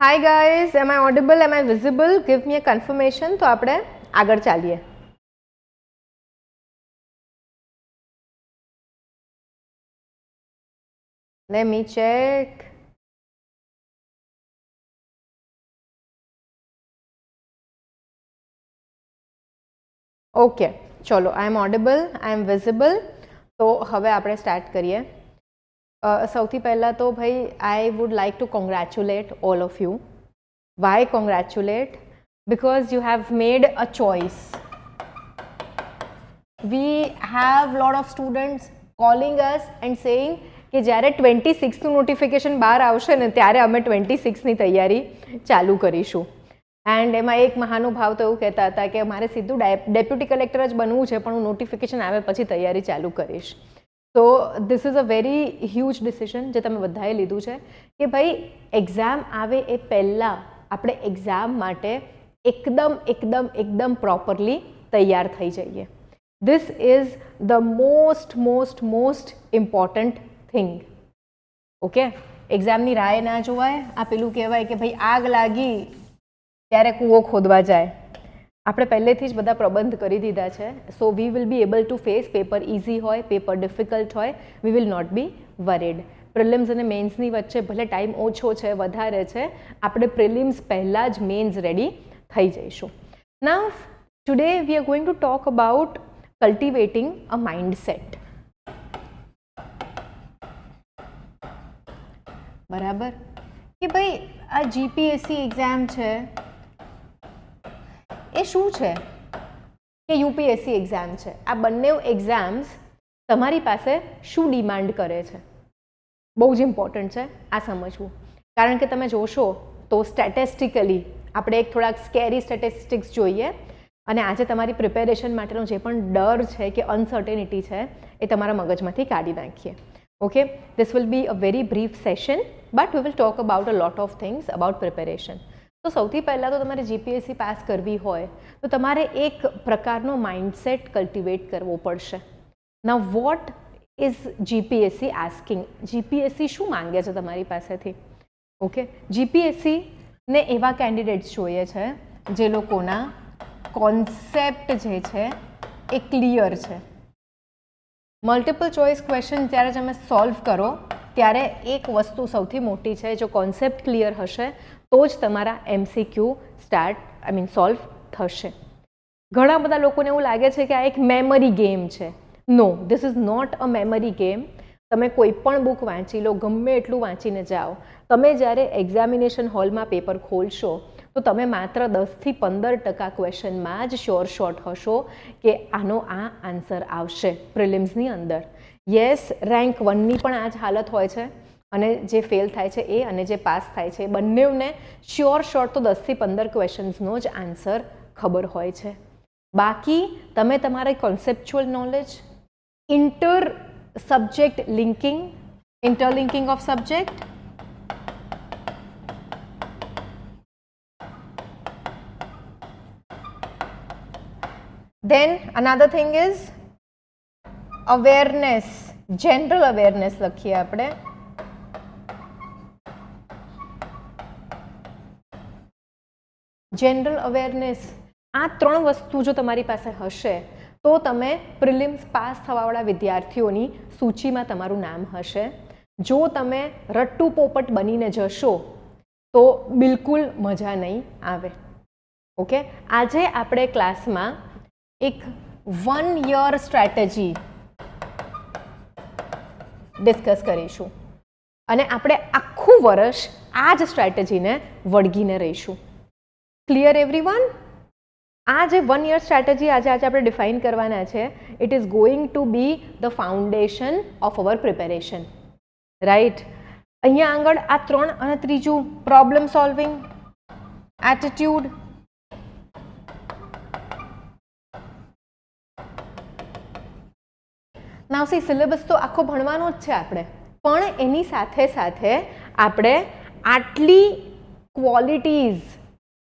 Hi guys, am I audible? Am I visible? Give me a confirmation. તો આપણે આગળ ચાલીએ. Let me check. Okay, ચલો I am audible, I am visible. તો હવે આપણે સ્ટાર્ટ કરીએ. સૌથી પહેલાં તો ભાઈ I would like to congratulate all of you. Why congratulate? Because you have made a choice. We have lot of students calling us and saying કે જ્યારે 26નું નોટિફિકેશન બહાર આવશે ને ત્યારે અમે 26ની તૈયારી ચાલુ કરીશું. એન્ડ એમાં એક મહાનુભાવ તો એવું કહેતા હતા કે મારે સીધું ડેપ્યુટી કલેક્ટર જ બનવું છે પણ હું નોટિફિકેશન આવે પછી તૈયારી ચાલુ કરીશ. તો this is a very huge decision જે તમે બધાએ લીધું છે કે ભાઈ એક્ઝામ આવે એ પહેલાં આપણે એક્ઝામ માટે એકદમ પ્રોપરલી તૈયાર થઈ જઈએ. This is the most important thing. Okay, એક્ઝામની રાહ ના જોવાય. આ પેલું કહેવાય કે ભાઈ આગ લાગી ત્યારે કૂવો ખોદવા જાય. આપણે પહેલેથી જ બધા પ્રબંધ કરી દીધા છે. So we will be able to face. Paper easy હોય, પેપર ડિફિકલ્ટ હોય, we will not be worried. Prelims અને મેન્સની વચ્ચે ભલે ટાઈમ ઓછો છે, વધારે છે, આપણે પ્રિલિમ્સ પહેલાં જ મેન્સ રેડી થઈ જઈશું. Now today we are going to talk about cultivating a mindset. બરાબર કે ભાઈ આ જીપીએસસી એક્ઝામ છે એ શું છે કે યુપીએસસી એક્ઝામ છે? આ બંને એક્ઝામ્સ તમારી પાસે શું ડિમાન્ડ કરે છે? બહુ જ ઇમ્પોર્ટન્ટ છે આ સમજવું. કારણ કે તમે જોશો તો સ્ટેટિસ્ટિકલી આપણે એક થોડાક સ્કેરી સ્ટેટિસ્ટિક્સ જોઈએ અને આજે તમારી પ્રિપેરેશન માટેનો જે પણ ડર છે કે અનસર્ટેનિટી છે એ તમારા મગજમાંથી કાઢી નાખીએ. Okay, this will B a very brief session but we will talk about a lot of things about preparation. તો સૌથી પહેલાં તો તમારે જીપીએસસી પાસ કરવી હોય તો તમારે એક પ્રકારનો માઇન્ડસેટ કલ્ટિવેટ કરવો પડશે. નાઉ what is GPSC asking? GPSC શું માંગે છે તમારી પાસેથી? ઓકે, જીપીએસસીને એવા કેન્ડિડેટ્સ જોઈએ છે જે લોકોના કોન્સેપ્ટ જે છે એ ક્લિયર છે. મલ્ટિપલ ચોઇસ ક્વેશ્ચન જ્યારે તમે સોલ્વ કરો ત્યારે એક વસ્તુ સૌથી મોટી છે, જો કોન્સેપ્ટ ક્લિયર હશે તો જ તમારા એમસીક્યુ સોલ્વ થશે. ઘણા બધા લોકોને એવું લાગે છે કે આ એક મેમરી ગેમ છે. No, this is not a memory game. તમે કોઈ પણ બુક વાંચી લો, ગમે એટલું વાંચીને જાઓ, તમે જ્યારે એક્ઝામિનેશન હોલમાં પેપર ખોલશો તો તમે માત્ર 10થી 15% ક્વેશ્ચનમાં જ શ્યોર શોર્ટ હશો કે આનો આ આન્સર આવશે પ્રિલિમ્સની અંદર. યસ, રેન્ક 1ની પણ આ જ હાલત હોય છે અને જે ફેલ થાય છે એ અને જે પાસ થાય છે બંનેને શ્યોર શોર્ટ તો 10થી 15 ક્વેશ્ચન્સનો જ આન્સર ખબર હોય છે. બાકી તમે તમારા conceptual knowledge, interlinking of subject, then another thing is awareness, general awareness લખીએ આપણે. જનરલ અવેરનેસ, આ ત્રણ વસ્તુ જો તમારી પાસે હશે તો તમે પ્રિલિમ્સ પાસ થવાવાળા વિદ્યાર્થીઓની સૂચિમાં તમારું નામ હશે. જો તમે રટ્ટુ પોપટ બનીને જશો તો બિલકુલ મજા નહીં આવે. ઓકે, આજે આપણે ક્લાસમાં એક 1 year સ્ટ્રેટેજી ડિસ્કસ કરીશું અને આપણે આખું વર્ષ આ જ સ્ટ્રેટેજીને વળગીને રહીશું. Clear everyone? આ જે 1 year સ્ટ્રેટેજી આજે આપણે ડિફાઇન કરવાના છે, it is going to B the foundation of our preparation. Right? અહીંયા આગળ આ 3 અને ત્રીજું પ્રોબ્લેમ સોલ્વિંગ, એટીટ્યુડ, નાવ સી સિલેબસ તો આખો ભણવાનો જ છે આપણે, પણ એની સાથે સાથે આપણે આટલી ક્વોલિટીઝ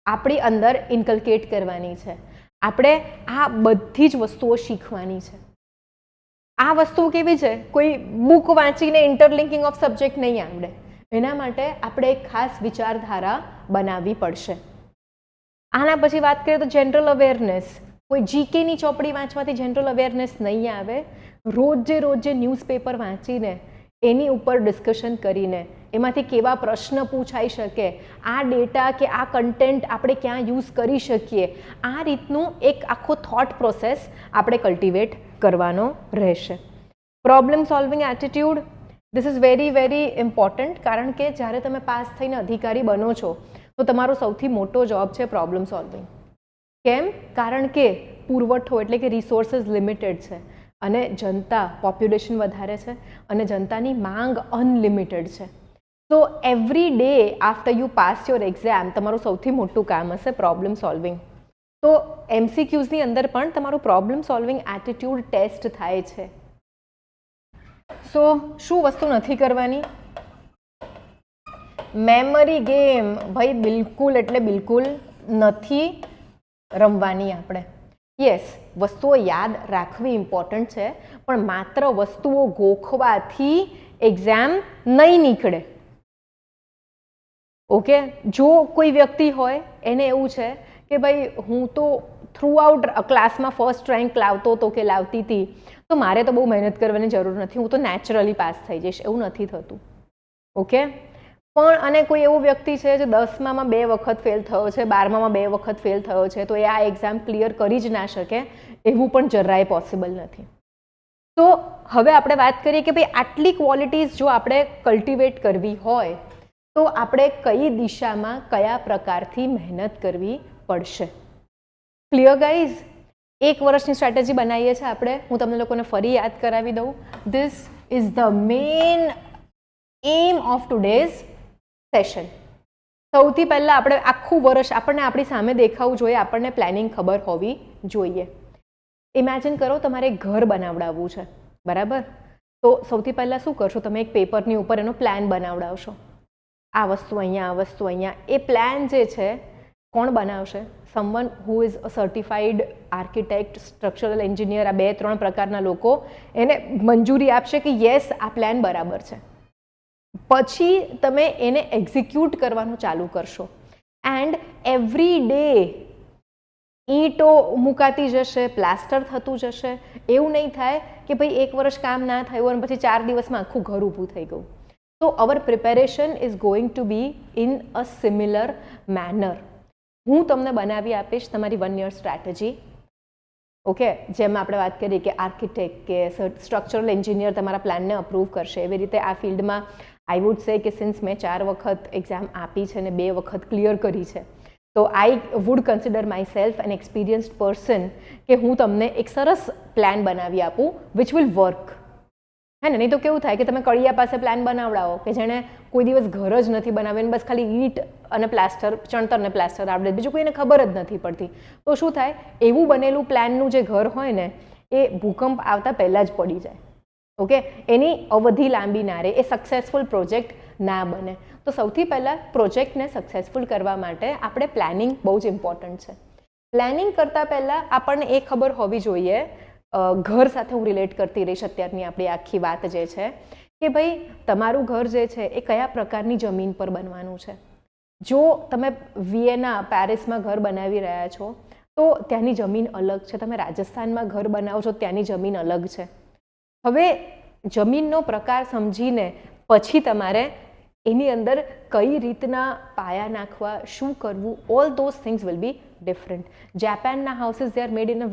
આપણી અંદર ઇન્કલ્કેટ કરવાની છે. આપણે આ બધી જ વસ્તુઓ શીખવાની છે. આ વસ્તુ કેવી છે? કોઈ બુક વાંચીને ઇન્ટરલિંકિંગ ઓફ સબ્જેક્ટ નહીં આવડે, એના માટે આપણે એક ખાસ વિચારધારા બનાવવી પડશે. આના પછી વાત કરીએ તો જનરલ અવેરનેસ. કોઈ જીકેની ચોપડી વાંચવાથી જનરલ અવેરનેસ નહીં આવે. રોજે ન્યૂઝપેપર વાંચીને એની ઉપર ડિસ્કશન કરીને એમાંથી કેવા પ્રશ્ન પૂછાઈ શકે, આ ડેટા કે આ કન્ટેન્ટ આપણે ક્યાં યુઝ કરી શકીએ, આ રીતનું એક આખો થોટ પ્રોસેસ આપણે કલ્ટિવેટ કરવાનો રહેશે. Problem solving attitude, this is very important, કારણ કે જ્યારે તમે પાસ થઈને અધિકારી બનો છો તો તમારો સૌથી મોટો જોબ છે પ્રોબ્લેમ સોલ્વિંગ. કેમ? કારણ કે પુરવઠો એટલે કે રિસોર્સિસ લિમિટેડ છે અને જનતા પોપ્યુલેશન વધારે છે અને જનતાની માંગ અનલિમિટેડ છે. તો every day after you pass your exam તમારું સૌથી મોટું કામ હશે પ્રોબ્લેમ સોલ્વિંગ. તો MCQsની અંદર પણ તમારું પ્રોબ્લેમ સોલ્વિંગ એટીટ્યૂડ ટેસ્ટ થાય છે. સો શું વસ્તુ નથી કરવાની? મેમરી ગેમ ભાઈ બિલકુલ એટલે બિલકુલ નથી રમવાની આપણે. યસ, વસ્તુઓ યાદ રાખવી ઇમ્પોર્ટન્ટ છે, પણ માત્ર વસ્તુઓ ગોખવાથી એક્ઝામ નહીં નીકળે. ઓકે, જો કોઈ વ્યક્તિ હોય એને એવું છે કે ભાઈ હું તો થ્રુઆઉટ ક્લાસમાં ફર્સ્ટ રેન્ક લાવતો હતો કે લાવતી હતી, તો મારે તો બહુ મહેનત કરવાની જરૂર નથી, હું તો નેચરલી પાસ થઈ જઈશ. એવું નથી થતું. ઓકે, પણ અને કોઈ એવું વ્યક્તિ છે જે 10માં 2 વખત ફેલ થયો છે, 12માં 2 વખત ફેલ થયો છે, તો એ આ એક્ઝામ ક્લિયર કરી જ ના શકે, એવું પણ જરાય પોસિબલ નથી. તો હવે આપણે વાત કરીએ કે ભાઈ આટલી ક્વોલિટીઝ જો આપણે કલ્ટિવેટ કરવી હોય તો આપણે કઈ દિશામાં કયા પ્રકારથી મહેનત કરવી પડશે. Clear guys? 1 વર્ષની સ્ટ્રેટેજી બનાવીએ છીએ આપણે. હું તમને લોકોને ફરી યાદ કરાવી દઉં. This is the main aim of today's session. સૌથી પહેલાં આપણે આખું વર્ષ આપણને આપણી સામે દેખાવું જોઈએ, આપણને પ્લાનિંગ ખબર હોવી જોઈએ. ઇમેજિન કરો તમારે એક ઘર બનાવડાવવું છે, બરાબર? તો સૌથી પહેલાં શું કરશો? તમે એક પેપરની ઉપર એનો પ્લાન બનાવડાવશો. આ વસ્તુ અહીંયા, આ વસ્તુ અહીંયા. એ પ્લાન જે છે કોણ બનાવશે? Someone who is a certified architect, structural engineer. આ 2-3 પ્રકારના લોકો એને મંજૂરી આપશે કે યસ આ પ્લાન બરાબર છે. પછી તમે એને એક્ઝિક્યુટ કરવાનું ચાલુ કરશો. એન્ડ એવરી ડે ઈંટો મુકાતી જશે, પ્લાસ્ટર થતું જશે. એવું નહીં થાય કે ભાઈ 1 વર્ષ કામ ના થયું અને પછી 4 દિવસમાં આખું ઘર ઊભું થઈ ગયું. તો our preparation is going to be in a similar manner. હું તમને બનાવી આપીશ તમારી 1 year સ્ટ્રેટેજી. ઓકે, જેમાં આપણે વાત કરીએ કે આર્કિટેક્ટ કે સ્ટ્રક્ચરલ એન્જિનિયર તમારા પ્લાનને અપ્રૂવ કરશે. એવી રીતે આ ફિલ્ડમાં આઈ વુડ સે કે સિન્સ મેં 4 વખત એક્ઝામ આપી છે અને 2 વખત ક્લિયર કરી છે, તો I would consider myself an experienced person કે હું તમને એક સરસ પ્લાન બનાવી આપું વિચ વિલ વર્ક. હે ને? નહીં તો કેવું થાય કે તમે કડિયા પાસે પ્લાન બનાવડાવો કે જેણે કોઈ દિવસ ઘર જ નથી બનાવ્યું, બસ ખાલી ઈંટ અને પ્લાસ્ટર, ચણતર ને પ્લાસ્ટર આવડે, બીજું કોઈને ખબર જ નથી પડતી. તો શું થાય? એવું બનેલું પ્લાનનું જે ઘર હોય ને એ ભૂકંપ આવતા પહેલાં જ પડી જાય. ઓકે, એની અવધિ લાંબી ના રહે, એ સક્સેસફુલ પ્રોજેક્ટ ના બને. તો સૌથી પહેલાં પ્રોજેક્ટને સક્સેસફુલ કરવા માટે આપણે પ્લાનિંગ બહુ જ ઇમ્પોર્ટન્ટ છે. પ્લાનિંગ કરતાં પહેલાં આપણને એ ખબર હોવી જોઈએ, ઘર સાથે હું રિલેટ કરતી રહીશ અત્યારની આપણી આખી વાત જે છે કે ભાઈ તમારું ઘર જે છે એ કયા પ્રકારની જમીન પર બનવાનું છે. જો તમે વિયેના, પેરિસમાં ઘર બનાવી રહ્યા છો તો ત્યાંની જમીન અલગ છે. તમે રાજસ્થાનમાં ઘર બનાવો છો ત્યાંની જમીન અલગ છે. હવે જમીનનો પ્રકાર સમજીને પછી તમારે એની અંદર કઈ રીતના પાયા નાખવા, શું કરવું, all those things will be different. જાપાનના houses they are made in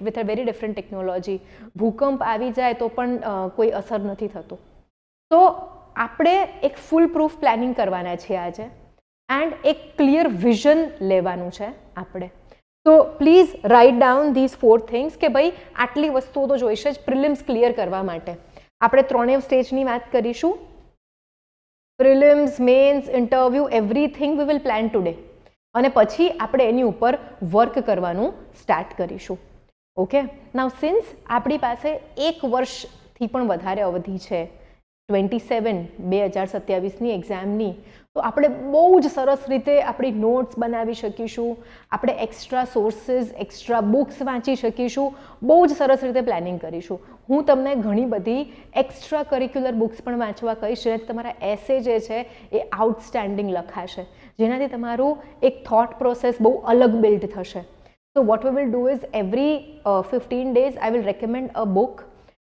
with a very different technology. ભૂકંપ આવી જાય તો પણ કોઈ અસર નથી થતો. તો આપણે એક ફૂલ પ્રૂફ પ્લાનિંગ કરવાના છીએ આજે એન્ડ એક ક્લિયર વિઝન લેવાનું છે આપણે. તો please write down these 4 things કે ભાઈ આટલી વસ્તુઓ તો જોઈશે જ પ્રિલિમ્સ ક્લિયર કરવા માટે. આપણે 3 સ્ટેજની વાત કરીશું. Prelims, mains, interview, everything we will plan today. અને પછી આપણે એની ઉપર વર્ક કરવાનું સ્ટાર્ટ કરીશું. ઓકે, નાઉ સિન્સ આપણી પાસે 1 વર્ષથી પણ વધારે અવધિ છે 2027 એક્ઝામની, તો આપણે બહુ જ સરસ રીતે આપણી નોટ્સ બનાવી શકીશું, આપણે એક્સ્ટ્રા સોર્સિસ, એક્સ્ટ્રા બુક્સ વાંચી શકીશું, બહુ જ સરસ રીતે પ્લાનિંગ કરીશું. હું તમને ઘણી બધી એક્સ્ટ્રા કરિક્યુલર બુક્સ પણ વાંચવા કહીશ, જેનાથી તમારા એસે જે છે એ આઉટસ્ટેન્ડિંગ લખાશે, જેનાથી તમારું એક થોટ પ્રોસેસ બહુ અલગ બિલ્ડ થશે. So what we will do is every 15 days I will recommend a book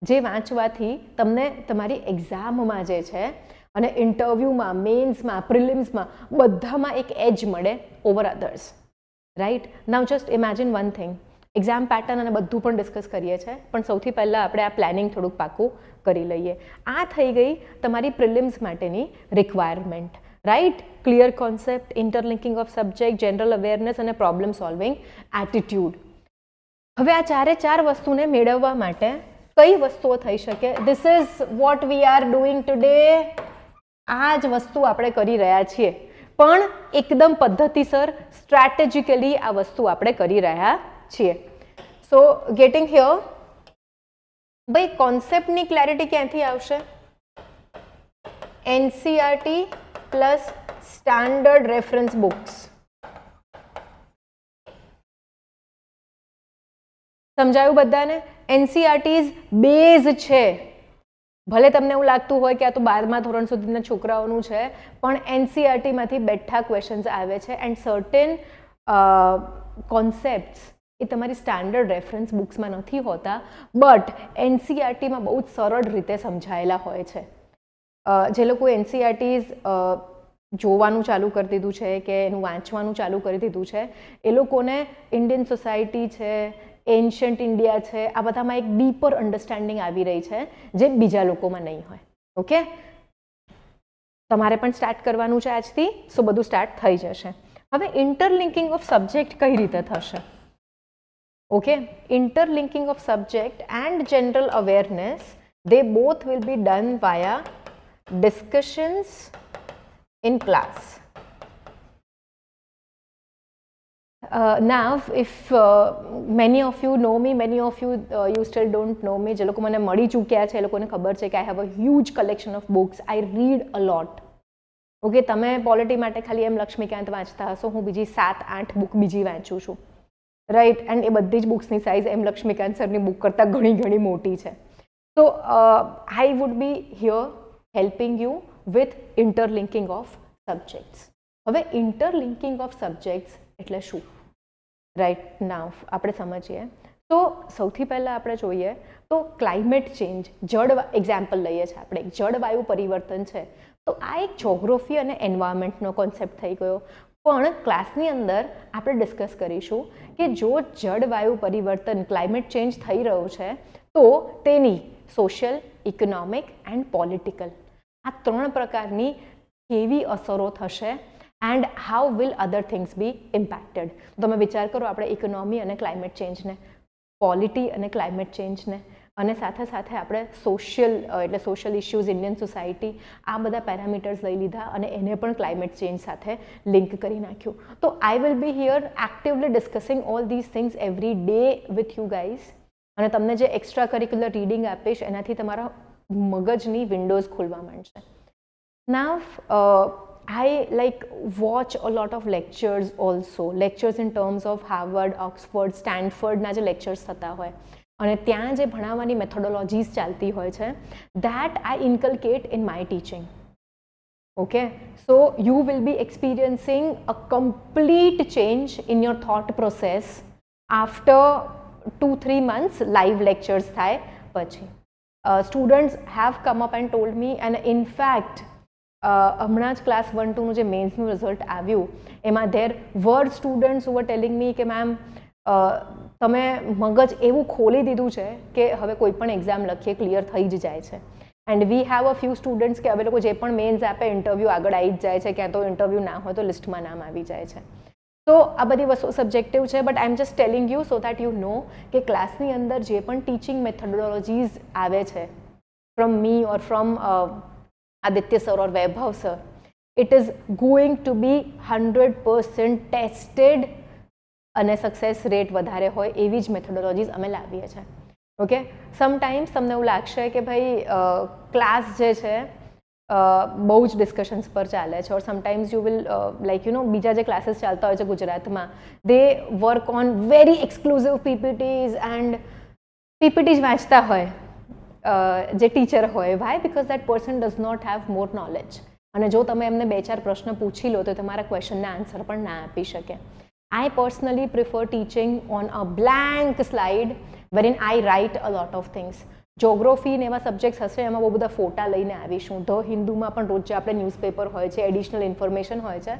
જે વાંચવાથી તમને તમારી એક્ઝામમાં જે છે અને ઇન્ટરવ્યૂમાં, મેન્સમાં, પ્રિલિમ્સમાં બધામાં એક એજ મળે over others, right? Now just imagine one thing, exam pattern અને બધું પણ ડિસ્કસ કરીએ છીએ, પણ સૌથી પહેલાં આપણે આ પ્લાનિંગ થોડુંક પાકું કરી લઈએ. આ થઈ ગઈ તમારી પ્રિલિમ્સ માટેની requirement, right? Clear concept, interlinking of subject, general awareness અને પ્રોબ્લેમ સોલ્વિંગ એટીટ્યુડ. હવે આ ચાર વસ્તુને મેળવવા માટે કઈ વસ્તુઓ થઈ શકે? This is what we are doing today. આ જ વસ્તુ આપણે કરી રહ્યા છીએ, પણ એકદમ પદ્ધતિસર, સ્ટ્રેટેજિકલી આ વસ્તુ આપણે કરી રહ્યા છીએ. સો ગેટિંગ હિયર, ભાઈ કોન્સેપ્ટની ક્લેરિટી ક્યાંથી આવશે? NCERT plus standard reference books. સમજાયું બધાને? એનસીઈઆરટીઝ બેઝ છે. ભલે તમને એવું લાગતું હોય કે આ તો 12મા ધોરણ સુધીના છોકરાઓનું છે, પણ એનસીઈઆરટીમાંથી બેઠા ક્વેશ્ચન્સ આવે છે એન્ડ સર્ટેન કોન્સેપ્ટ્સ એ તમારી સ્ટાન્ડર્ડ રેફરન્સ બુક્સમાં નથી હોતા, બટ એનસીઈઆરટીમાં બહુ જ સરળ રીતે સમજાયેલા હોય છે. જે લોકો એનસીઈઆરટીઝ જોવાનું ચાલુ કરી દીધું છે કે એનું વાંચવાનું ચાલુ કરી દીધું છે, એ લોકોને ઇન્ડિયન સોસાયટી છે, એન્શન્ટ ઇન્ડિયા છે, આ બધામાં એક ડીપર અન્ડરસ્ટેન્ડિંગ આવી રહી છે, જે બીજા લોકોમાં નહીં હોય. ઓકે, તમારે પણ સ્ટાર્ટ કરવાનું છે આજથી, સો બધું સ્ટાર્ટ થઈ જશે. હવે ઇન્ટરલિંકિંગ ઓફ સબ્જેક્ટ કઈ રીતે થશે? Okay, interlinking of subject and general awareness, they both will be done via discussions in class. Now if many of you know me, many of you you still don't know me, જે લોકો મને મળી ચૂક્યા છે એ લોકોને ખબર છે કે I have a huge collection of books. I read a lot. Okay, તમે પોલિટી માટે ખાલી એમ લક્ષ્મીકાંત વાંચતા હશો, હું બીજી 7-8 બુક બીજી વાંચું છું, રાઈટ? એન્ડ એ બધી જ બુક્સની સાઇઝ એમ લક્ષ્મીકાંત સરની બુક કરતાં ઘણી મોટી છે. So I would be here helping you with interlinking of subjects. હવે ઇન્ટરલિંકિંગ ઓફ સબ્જેક્ટ્સ એટલે શું? રાઈટ નાવ આપણે સમજીએ. તો સૌથી પહેલાં આપણે જોઈએ તો ક્લાઇમેટ ચેન્જ, એક્ઝામ્પલ લઈએ છીએ આપણે, જળવાયુ પરિવર્તન છે, તો આ એક જ્યોગ્રાફી અને એન્વાયરમેન્ટનો કોન્સેપ્ટ થઈ ગયો. પણ ક્લાસની અંદર આપણે ડિસ્કસ કરીશું કે જો જળવાયુ પરિવર્તન, ક્લાઇમેટ ચેન્જ થઈ રહ્યું છે, તો તેની સોશિયલ, ઇકોનોમિક એન્ડ પોલિટિકલ, આ 3 પ્રકારની કેવી અસરો થશે and how will other things be impacted. તમે વિચાર કરો, આપણે ઇકોનોમી અને ક્લાઇમેટ ચેન્જને, પોલિટી અને ક્લાઇમેટ ચેન્જને, અને સાથે સાથે આપણે સોશિયલ ઇશ્યુઝ, ઇન્ડિયન સોસાયટી, આ બધા પેરામીટર્સ લઈ લીધા અને એને પણ ક્લાઇમેટ ચેન્જ સાથે લિંક કરી નાખ્યું. તો I will be here actively discussing all these things every day with you guys. અને તમને જે એક્સ્ટ્રા કરિક્યુલર રીડિંગ આપીશ એનાથી તમારા મગજની વિન્ડોઝ ખુલવા માંડશે. Now I watch a lot of lectures also, lectures in terms of Harvard, Oxford, Stanfordના જે lectures થતા હોય અને ત્યાં જે ભણાવવાની મેથોડોલોજીસ ચાલતી હોય છે, that I inculcate in my teaching. Okay, so you will be experiencing a complete change in your thought process after 2-3 months live lectures થાય પછી. Students have come up and told me, and in fact હમણાં જ class 1-2નું જે મેન્સનું result આવ્યું એમાં there were students were telling me કે ma'am તમે મગજ એવું ખોલી દીધું છે કે હવે કોઈ પણ એક્ઝામ લખીએ ક્લિયર થઈ જ જાય છે. And we have a few students કે હવે લોકો જે પણ મેન્સ આપે ઇન્ટરવ્યૂ આગળ આવી જ જાય છે, ક્યાં તો ઇન્ટરવ્યૂ ના હોય તો લિસ્ટમાં નામ આવી જાય છે. તો આ બધી વસ્તુ સબ્જેક્ટિવ છે, but I M just telling you so that you know કે ક્લાસની અંદર જે પણ ટીચિંગ મેથોડોલોજીસ આવે છે from me or from Aditya sir or Vaibhav sir, it is going to be 100% tested અને સક્સેસ રેટ વધારે હોય એવી જ મેથોડોલોજીસ અમે લાવીએ છીએ. ઓકે, સમટાઈમ્સ તમને એવું લાગશે કે ભાઈ ક્લાસ જે છે બહુ જ ડિસ્કશન્સ પર ચાલે છે, or sometimes you will like બીજા જે ક્લાસીસ ચાલતા હોય છે ગુજરાતમાં, they work on very exclusive PPTs and PPT જ વાંચતા હોય જે ટીચર હોય. Why? Because that person does not have more knowledge. અને જો તમે એમને 2-4 પ્રશ્ન પૂછી લો તો તમારા ક્વેશ્ચનના આન્સર પણ ના આપી શકે. I personally prefer teaching on a blank slide wherein I write a lot of things. Geography ને એવા સબ્જેક્ટ્સ હશે એમાં બહુ બધા ફોટા લઈને આવીશું. ધ હિન્દુમાં પણ રોજ જે આપણે ન્યૂઝપેપર હોય છે, એડિશનલ ઇન્ફોર્મેશન હોય છે.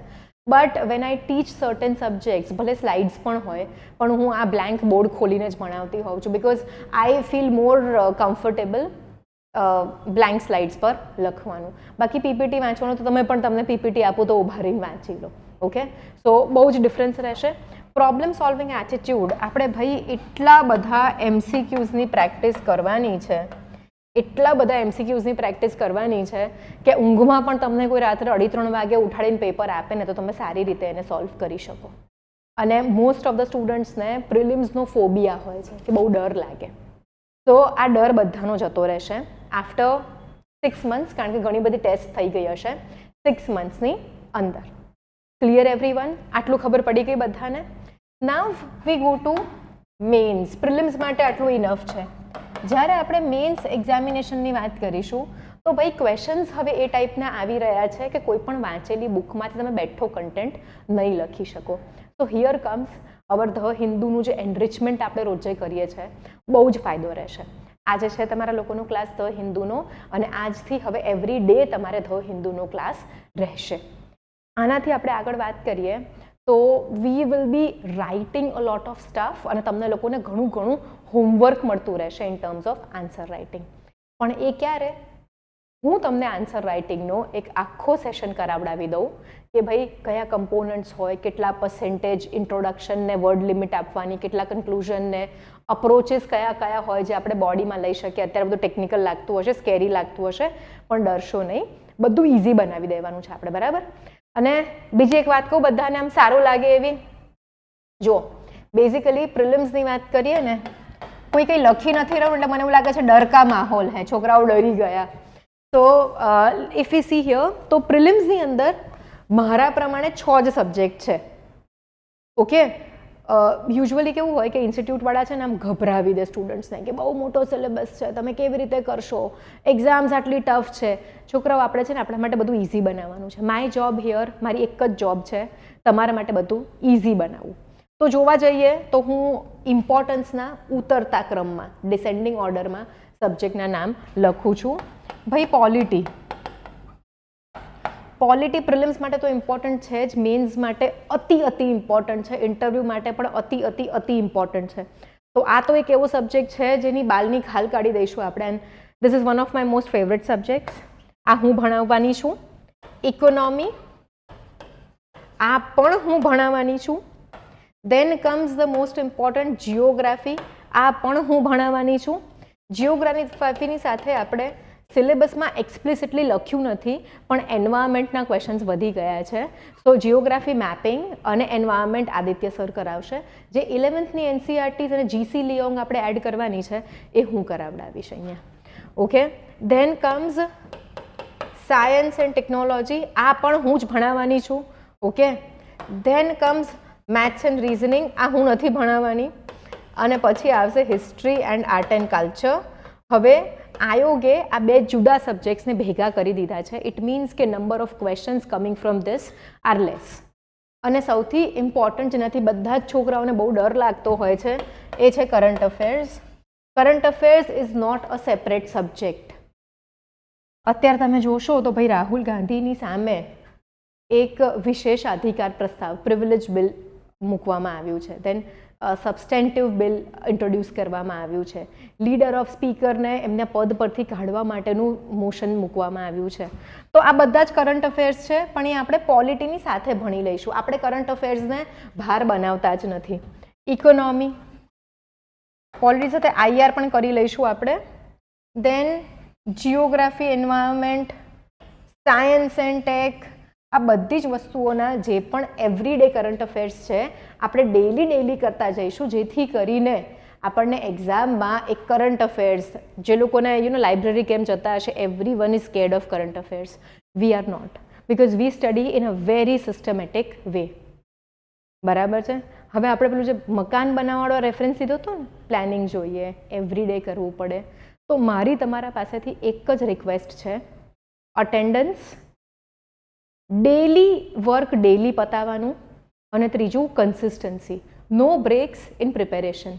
But when I teach certain subjects, ભલે સ્લાઇડ્સ પણ હોય, પણ હું આ બ્લેન્ક બોર્ડ ખોલીને જ ભણાવતી હોઉં છું, because I feel more comfortable blank slides પર લખવાનું. બાકી પીપીટી વાંચવાનું તો તમે પણ તમને પીપીટી આપો તો ઉભા રહીને વાંચી લો. ઓકે, સો બહુ જ ડિફરન્સ રહેશે. પ્રોબ્લેમ સોલ્વિંગ એટીટ્યુડ, આપણે ભાઈ એટલા બધા એમસીક્યુઝની પ્રેક્ટિસ કરવાની છે, એટલા બધા એમસીક્યુઝની પ્રેક્ટિસ કરવાની છે કે ઊંઘમાં પણ તમને કોઈ રાત્રે 2:30 વાગે ઉઠાડીને પેપર આપે ને તો તમે સારી રીતે એને સોલ્વ કરી શકો. અને મોસ્ટ ઓફ ધ સ્ટુડન્ટ્સને પ્રિલિમ્સનો ફોબિયા હોય છે કે બહુ ડર લાગે. તો આ ડર બધાનો જતો રહેશે આફ્ટર 6 months, કારણ કે ઘણી બધી ટેસ્ટ થઈ ગઈ હશે 6 monthsની અંદર. Clear everyone? આટલું ખબર પડી ગઈ બધાને? Now we go to mains. Prelims માટે આટલું ઇનફ છે. જ્યારે આપણે મેન્સ એક્ઝામિનેશનની વાત કરીશું તો ભાઈ ક્વેશ્ચન્સ હવે એ ટાઈપના આવી રહ્યા છે કે કોઈ પણ વાંચેલી બુકમાંથી તમે બેઠો કન્ટેન્ટ નહીં લખી શકો. તો હિયર કમ્સ અવર ધ હિન્દુનું જે એનરિચમેન્ટ આપણે રોજે કરીએ છીએ, બહુ જ ફાયદો રહેશે. આજે છે તમારા લોકોનો ક્લાસ ધ હિન્દુનો, અને આજથી હવે એવરી ડે તમારે ધ હિન્દુનો ક્લાસ રહેશે. આનાથી આપણે આગળ વાત કરીએ તો વી will B writing a lot of stuff, અને તમને લોકોને ઘણું હોમવર્ક મળતું રહેશે in terms of answer writing. પણ એ ક્યારે? હું તમને આન્સર રાઇટિંગનો એક આખો સેશન કરાવડાવી દઉં કે ભાઈ કયા કમ્પોનન્ટ્સ હોય, કેટલા % ઇન્ટ્રોડક્શનને વર્ડ લિમિટ આપવાની, કેટલા કન્ક્લુઝનને, અપ્રોચીસ કયા હોય જે આપણે બોડીમાં લઈ શકીએ. અત્યારે બધું ટેકનિકલ લાગતું હશે, સ્કેરી લાગતું હશે, પણ ડરશો નહીં, બધું ઇઝી બનાવી દેવાનું છે આપણે, બરાબર? અને બીજી એક વાત કહું બધાને આમ સારું લાગે એવી, જો બેઝિકલી પ્રિલિમ્સની વાત કરીએ ને, કોઈ કંઈ લખી નથી રહ્યું એટલે મને એવું લાગે છે ડર કા માહોલ હે, છોકરાઓ ડરી ગયા. તો ઇફ યુ સી હિયર, તો પ્રિલિમ્સની અંદર મારા પ્રમાણે 6 જ સબ્જેક્ટ છે. ઓકે, યુઝ્યુઅલી કેવું હોય કે ઇન્સ્ટિટ્યૂટવાળા છે ને આમ ગભરાવી દે સ્ટુડન્ટ્સને કે બહુ મોટો સિલેબસ છે, તમે કેવી રીતે કરશો, એક્ઝામ્સ આટલી ટફ છે. છોકરાઓ આપણે છે ને આપણા માટે બધું ઇઝી બનાવવાનું છે. માય જોબ હિયર, મારી એક જ જોબ છે, તમારા માટે બધું ઇઝી બનાવવું. તો જોવા જઈએ તો હું ઇમ્પોર્ટન્સના ઉતરતા ક્રમમાં, ડિસેન્ડિંગ ઓર્ડરમાં સબ્જેક્ટના નામ લખું છું. ભાઈ પોલિટી પ્રિલિમ્સ માટે તો ઇમ્પોર્ટન્ટ છે જ, મેન્સ માટે અતિ ઇમ્પોર્ટન્ટ છે, ઇન્ટરવ્યૂ માટે પણ અતિ ઇમ્પોર્ટન્ટ છે. તો આ તો એક એવો સબ્જેક્ટ છે જેની બાલની ખાલ કાઢી દઈશું આપણે. And this is one of my most favourite subjects. આ હું ભણાવવાની છું. ઇકોનોમી, આ પણ હું ભણાવવાની છું. Then comes the most important geography, આ પણ હું ભણાવવાની છું. જિયોગ્રાફીની સાથે આપણે સિલેબસમાં એક્સપ્લિસિટલી લખ્યું નથી, પણ એન્વાયરમેન્ટના ક્વેશ્ચન્સ વધી ગયા છે. સો જિયોગ્રાફી, મેપિંગ અને એન્વાયરમેન્ટ આદિત્ય સર કરાવશે. જે 11thની એનસીઈઆરટી અને જીસી લિયોંગ આપણે એડ કરવાની છે એ હું કરાવડાવીશ અહીંયા. Okay, then comes science and technology, આ પણ હું જ ભણાવવાની છું. Okay, then comes maths and reasoning, આ હું નથી ભણાવવાની. અને પછી આવશે history and art and culture. હવે આયોગે આ 2 જુદા સબ્જેક્ટ્સને ભેગા કરી દીધા છે. ઇટ મીન્સ કે number of questions coming from this are less. અને સૌથી ઇમ્પોર્ટન્ટ જેનાથી બધા જ છોકરાઓને બહુ ડર લાગતો હોય છે એ છે current affairs. Current affairs is not a separate subject. અત્યારે તમે જોશો તો ભાઈ રાહુલ ગાંધીની સામે એક વિશેષ અધિકાર પ્રસ્તાવ, પ્રિવિલેજ બિલ મૂકવામાં આવ્યું છે. દેન સબસ્ટેન્ટિવ બિલ ઇન્ટ્રોડ્યુસ કરવામાં આવ્યું છે. લીડર ઓફ સ્પીકરને એમના પદ પરથી કાઢવા માટેનું મોશન મૂકવામાં આવ્યું છે. તો આ બધા જ કરંટ અફેર્સ છે, પણ એ આપણે પોલિટીની સાથે ભણી લઈશું. આપણે કરંટ અફેર્સને ભાર બનાવતા જ નથી. ઇકોનોમી, પોલિટી સાથે આઈઆર પણ કરી લઈશું આપણે. Then geography, environment, science and tech, આ બધી જ વસ્તુઓના જે પણ એવરીડે કરંટ અફેર્સ છે આપણે ડેલી કરતા જઈશું, જેથી કરીને આપણને એક્ઝામમાં એક કરંટ અફેર્સ, જે લોકોને લાઇબ્રેરી કેમ જતા હશે, every one is scared of current affairs. We are not, because we study in a very systematic way. બરાબર છે. હવે આપણે પેલું જે મકાન બનાવવાળો રેફરન્સ લીધો હતો ને, પ્લાનિંગ જોઈએ, એવરી ડે કરવું પડે, તો મારી તમારા પાસેથી એક જ રિક્વેસ્ટ છે, અટેન્ડન્સ, ડેલી વર્ક ડેલી પતાવવાનું, અને ત્રીજું consistency, no breaks in preparation.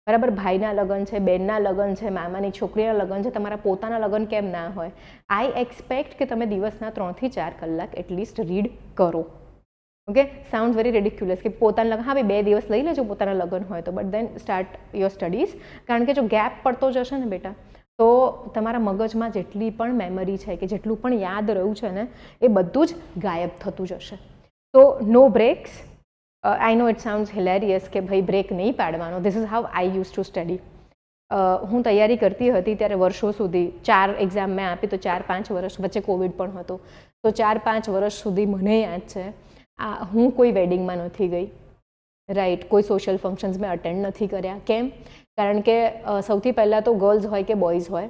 બરાબર, ભાઈના લગ્ન છે, બેનના લગ્ન છે, મામાની છોકરીના લગ્ન છે, તમારા પોતાના લગ્ન કેમ ના હોય. આઈ એક્સપેક્ટ કે તમે દિવસના 3 થી 4 કલાક એટલીસ્ટ રીડ કરો. ઓકે, સાઉન્ડ વેરી રેડિક્યુલસ કે પોતાના લગ્ન, હા ભાઈ 2 દિવસ લઈ લેજો પોતાના લગ્ન હોય તો, but then start your studies. કારણ કે જો ગેપ પડતો જશે ને બેટા, તો તમારા મગજમાં જેટલી પણ મેમરી છે કે જેટલું પણ યાદ રહ્યું છે ને, એ બધું જ ગાયબ થતું જશે. તો no breaks. I know it sounds hilarious કે ભાઈ બ્રેક નહીં પાડવાનો. This is how I use to study. હું તૈયારી કરતી હતી ત્યારે વર્ષો સુધી 4 એક્ઝામ મેં આપી, તો 4-5 વર્ષ વચ્ચે કોવિડ પણ હતો, તો 4-5 વર્ષ સુધી મને યાદ છે હું કોઈ વેડિંગમાં નથી ગઈ, રાઈટ, કોઈ સોશિયલ ફંક્શન્સ મેં અટેન્ડ નથી કર્યા. કેમ? કારણ કે સૌથી પહેલાં તો ગર્લ્સ હોય કે બોયઝ હોય,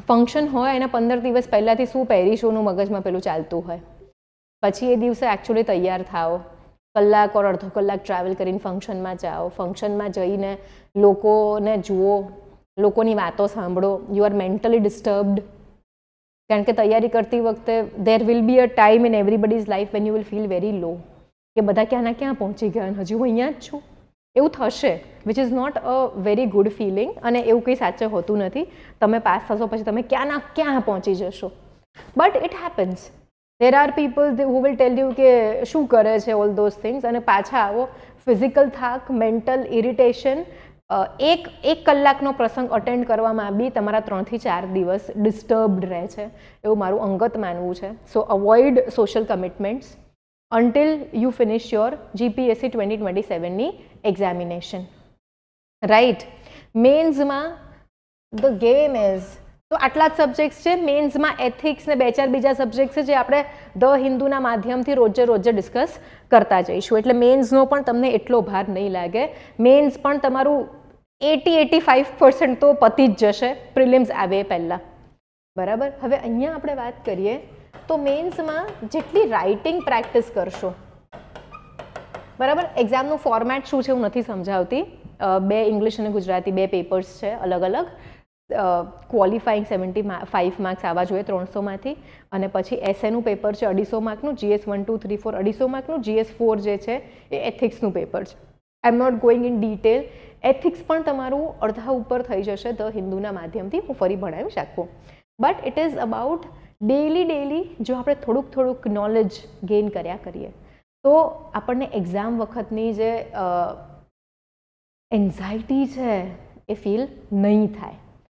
ફંક્શન હોય એના 15 દિવસ પહેલાંથી શું પહેરીશુંનું મગજમાં પેલું ચાલતું હોય. પછી એ દિવસે એકચ્યુઅલી તૈયાર થાઓ, કલાક ઓર અડધો કલાક ટ્રાવેલ કરીને ફંક્શનમાં જાઓ, ફંક્શનમાં જઈને લોકોને જુઓ, લોકોની વાતો સાંભળો, યુ આર મેન્ટલી ડિસ્ટર્બ્ડ. કારણ કે તૈયારી કરતી વખતે there will be a time in everybody's life when you will feel very લો, કે બધા ક્યાંના ક્યાં પહોંચી ગયા અને હજુ હું અહીંયા જ છું. એવું થશે, which is not a very good feeling, અને એવું કંઈ સાચું હોતું નથી. તમે પાસ થશો પછી તમે ક્યાંના ક્યાં પહોંચી જશો, but it happens. There are people who will tell you કે શું કરે છે ઓલ ધોઝ થિંગ્સ, અને પાછા આવો ફિઝિકલ થાક, મેન્ટલ ઇરિટેશન. એક કલાકનો પ્રસંગ અટેન્ડ કરવામાં બી તમારા 3 થી 4 દિવસ ડિસ્ટર્બ્ડ રહે છે, એવું મારું અંગત માનવું છે. So avoid social commitments until you finish your GPSC 2027ની એક્ઝામિનેશન. રાઈટ, મેન્સમાં ધ ગેમ ઇઝ, તો આટલા જ સબ્જેક્ટ્સ છે. મેન્સમાં એથિક્સ ને 2-4 બીજા સબ્જેક્ટ છે જે આપણે ધ હિન્દુના માધ્યમથી રોજે ડિસ્કસ કરતા જઈશું, એટલે મેન્સનો પણ તમને એટલો ભાર નહીં લાગે. મેન્સ પણ તમારું 80-85% તો પતી જ જશે પ્રિલિમ્સ આવે પહેલાં. બરાબર, હવે અહીંયા આપણે વાત કરીએ તો મેન્સમાં જેટલી રાઇટિંગ પ્રેક્ટિસ કરશો, બરાબર, એક્ઝામનું ફોર્મેટ શું છે હું નથી સમજાવતી. 2 ઇંગ્લિશ અને ગુજરાતી 2 પેપર્સ છે અલગ અલગ. ક્વોલિફાઈંગ 75 માર્ક્સ આવવા જોઈએ 300માંથી, અને પછી એસએનું પેપર છે 250 માર્કનું, GS 1, 2, 3, 4 250 માર્કનું, GS 4 જે છે એ એથિક્સનું પેપર છે. I am not going in detail. Ethics પણ તમારું અડધા ઉપર થઈ જશે ધ હિન્દુના માધ્યમથી, હું ફરી ભણાવીશ આખું. But it is about daily જો આપણે થોડુંક નોલેજ ગેઇન કર્યા કરીએ તો આપણને એક્ઝામ વખતની જે એન્ઝાઇટી છે એ ફીલ નહીં થાય.